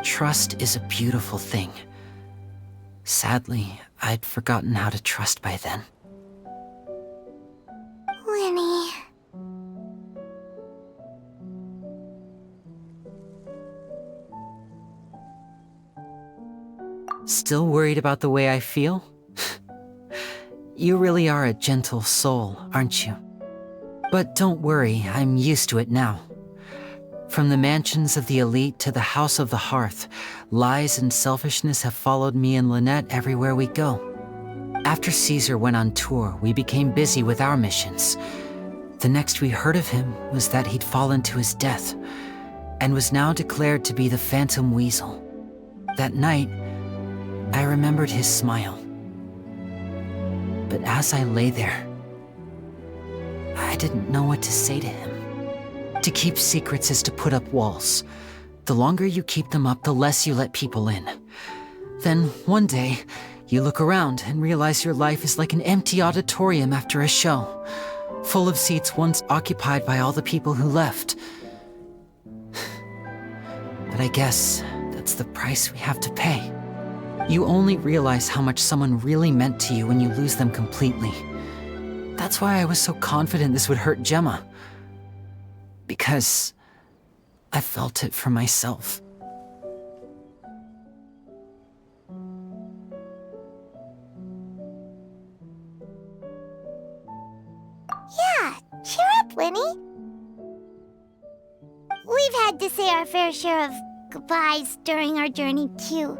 S6: Trust is a beautiful thing. Sadly, I'd forgotten how to trust by then.
S2: Lyney.
S6: Still worried about the way I feel? You really are a gentle soul, aren't you? But don't worry, I'm used to it now. From the mansions of the elite to the House of the Hearth, lies and selfishness have followed me and Lynette everywhere we go. After Cesar went on tour, we became busy with our missions. The next we heard of him was that he'd fallen to his death, and was now declared to be the Phantom Wessel. That night, I remembered his smile. But as I lay there, I didn't know what to say to him. To keep secrets is to put up walls. The longer you keep them up, the less you let people in. Then, one day, you look around and realize your life is like an empty auditorium after a show, full of seats once occupied by all the people who left. But I guess that's the price we have to pay. You only realize how much someone really meant to you when you lose them completely. That's why I was so confident this would hurt Jemma. Because I felt it for myself.
S2: Yeah, cheer up, Lyney. We've had to say our fair share of goodbyes during our journey, too.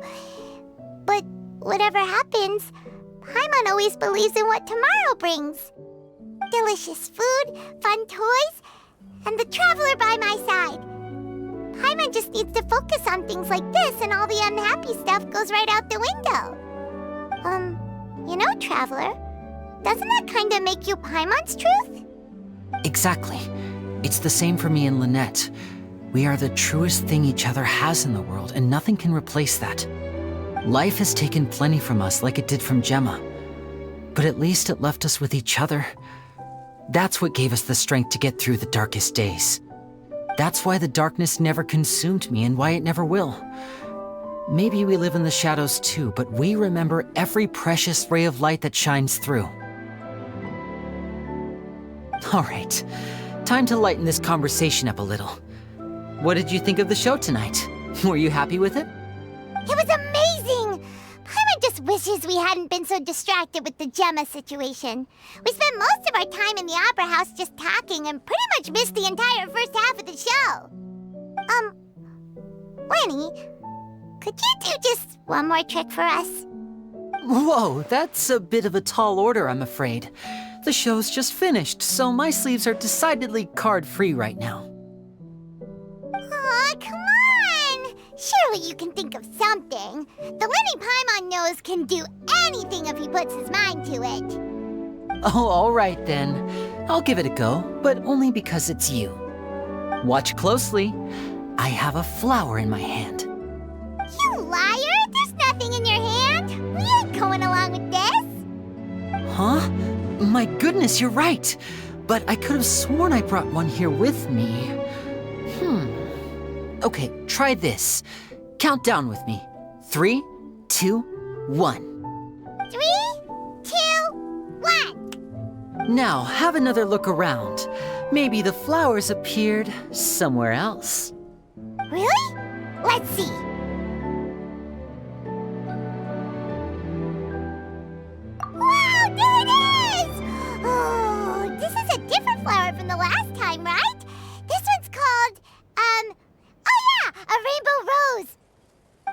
S2: But whatever happens, Paimon always believes in what tomorrow brings. Delicious food, fun toys, and the traveler by my side. Paimon just needs to focus on things like this, and all the unhappy stuff goes right out the window. You know, Traveler, doesn't that kind of make you Paimon's truth?
S6: Exactly. It's the same for me and Lynette. We are the truest thing each other has in the world, and nothing can replace that. Life has taken plenty from us, like it did from Jemma. But at least it left us with each other. That's what gave us the strength to get through the darkest days. That's why the darkness never consumed me, and why it never will. Maybe we live in the shadows too, but we remember every precious ray of light that shines through. All right, time to lighten this conversation up a little. What did you think of the show tonight? Were you happy with it?
S2: It was amazing! Paimon just wishes we hadn't been so distracted with the Jemma situation. We spent most of our time in the Opera House just talking and pretty much missed the entire first half of the show. Lyney, could you do just one more trick for us?
S6: Whoa, that's a bit of a tall order, I'm afraid. The show's just finished, so my sleeves are decidedly card-free right now.
S2: Aw, come on! Surely you can think of something. The Lyney Paimon knows can do anything if he puts his mind to it.
S6: Oh, all right then. I'll give it a go, but only because it's you. Watch closely. I have a flower in my hand.
S2: You liar! There's nothing in your hand! We ain't going along with this!
S6: Huh? My goodness, you're right! But I could have sworn I brought one here with me. Okay, try this. Count down with me. 3, 2, 1.
S2: 3, 2, 1.
S6: Now, have another look around. Maybe the flowers appeared somewhere else.
S2: Really? Let's see. Wow, there it is! Oh, this is a different flower from the last time, right? This one's called, oh yeah, a rainbow rose.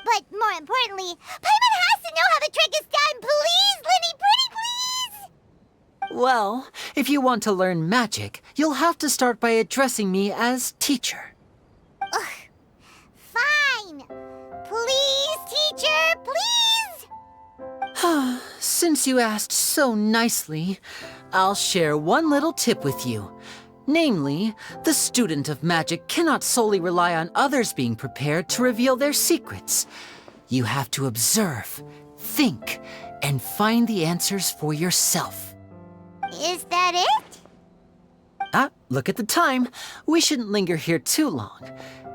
S2: But more importantly, Paimon has to know how the trick is done. Please, Lyney, pretty please!
S6: Well, if you want to learn magic, you'll have to start by addressing me as teacher.
S2: Ugh. Fine. Please, teacher, please!
S6: Since you asked so nicely, I'll share one little tip with you. Namely, the student of magic cannot solely rely on others being prepared to reveal their secrets. You have to observe, think, and find the answers for yourself.
S2: Is that it?
S6: Look at the time. We shouldn't linger here too long.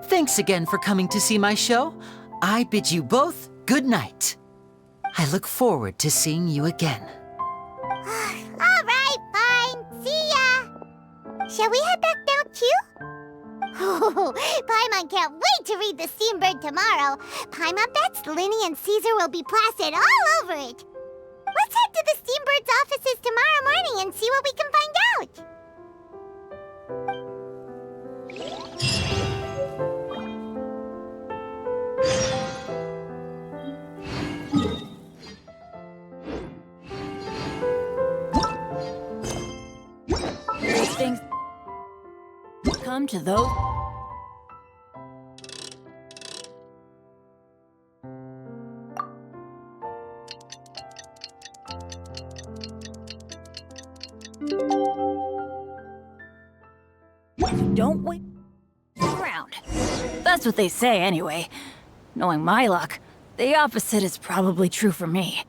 S6: Thanks again for coming to see my show. I bid you both good night. I look forward to seeing you again.
S2: All right, fine. See ya. Shall we head back now, too? Oh, Paimon can't wait to read The Steambird tomorrow. Paimon bets Lyney and Cesar will be plastered all over it. Let's head to the Steambird's offices tomorrow morning and see what we can find out.
S14: Things come to those... Don't wait around. That's what they say anyway. Knowing my luck, the opposite is probably true for me.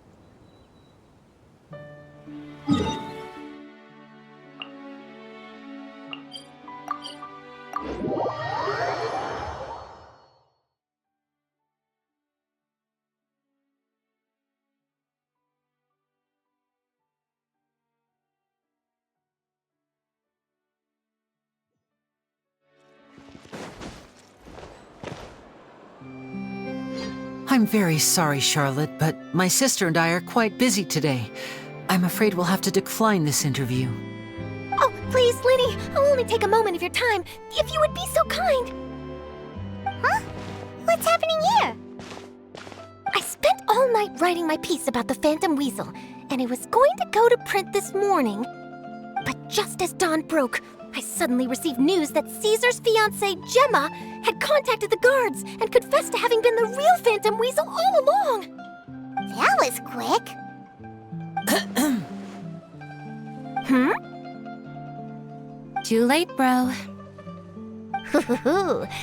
S6: I'm very sorry, Charlotte, but my sister and I are quite busy today. I'm afraid we'll have to decline this interview.
S3: Oh, please, Lyney, I'll only take a moment of your time, if you would be so kind.
S2: Huh? What's happening here?
S3: I spent all night writing my piece about the Phantom Wessel, and it was going to go to print this morning. But just as dawn broke, I suddenly received news that Cesar's fiancée, Jemma, had contacted the guards and confessed to having been the real Phantom Wessel all along.
S2: That was quick.
S17: Too late, bro.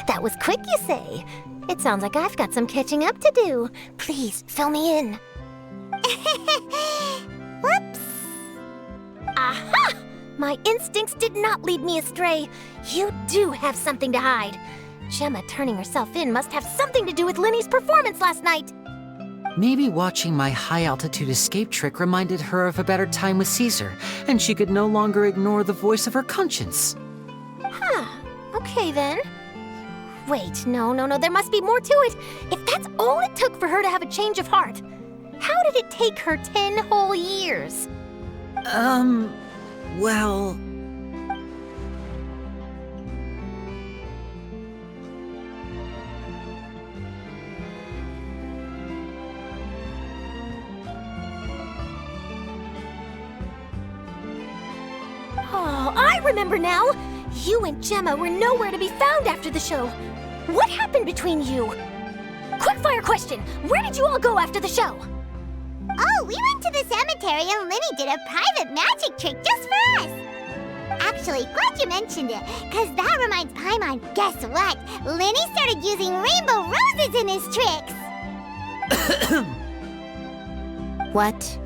S3: That was quick, you say? It sounds like I've got some catching up to do. Please, fill me in.
S2: Whoops.
S3: Aha! My instincts did not lead me astray. You do have something to hide. Jemma turning herself in must have something to do with Lyney's performance last night.
S6: Maybe watching my high-altitude escape trick reminded her of a better time with Cesar, and she could no longer ignore the voice of her conscience.
S3: Huh. Okay, then. Wait, no, there must be more to it. If that's all it took for her to have a change of heart, how did it take her 10 whole years?
S6: Well...
S3: Oh, I remember now! You and Jemma were nowhere to be found after the show. What happened between you? Quickfire question! Where did you all go after the show?
S2: Oh, we went to the cemetery and Lyney did a private magic trick just for us. Actually, glad you mentioned it, because that reminds Paimon, guess what? Lyney started using rainbow roses in his tricks.
S17: What?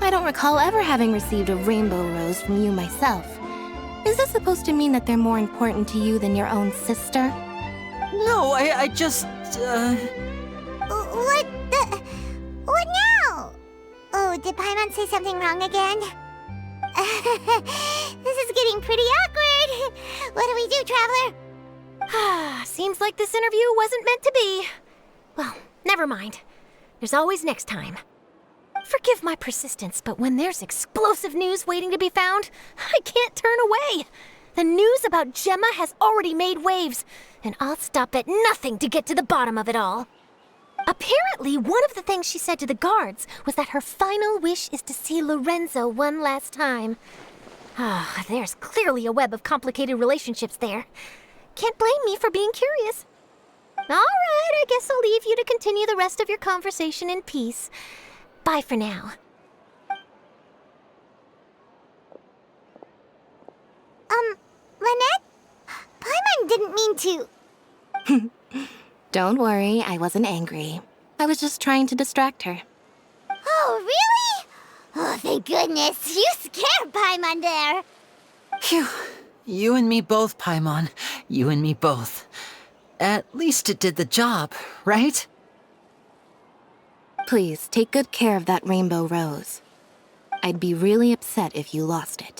S17: I don't recall ever having received a rainbow rose from you myself. Is this supposed to mean that they're more important to you than your own sister?
S6: No, I just,
S2: What now? Oh, did Paimon say something wrong again? This is getting pretty awkward. What do we do, Traveler?
S3: Seems like this interview wasn't meant to be. Well, never mind. There's always next time. Forgive my persistence, but when there's explosive news waiting to be found, I can't turn away. The news about Jemma has already made waves, and I'll stop at nothing to get to the bottom of it all. Apparently, one of the things she said to the guards was that her final wish is to see Lorenzo one last time. There's clearly a web of complicated relationships there. Can't blame me for being curious. All right, I guess I'll leave you to continue the rest of your conversation in peace. Bye for now.
S2: Lynette? Paimon didn't mean to...
S17: Don't worry, I wasn't angry. I was just trying to distract her.
S2: Oh, really? Oh, thank goodness. You scared Paimon there.
S6: Phew. You and me both, Paimon. You and me both. At least it did the job, right?
S17: Please, take good care of that rainbow rose. I'd be really upset if you lost it.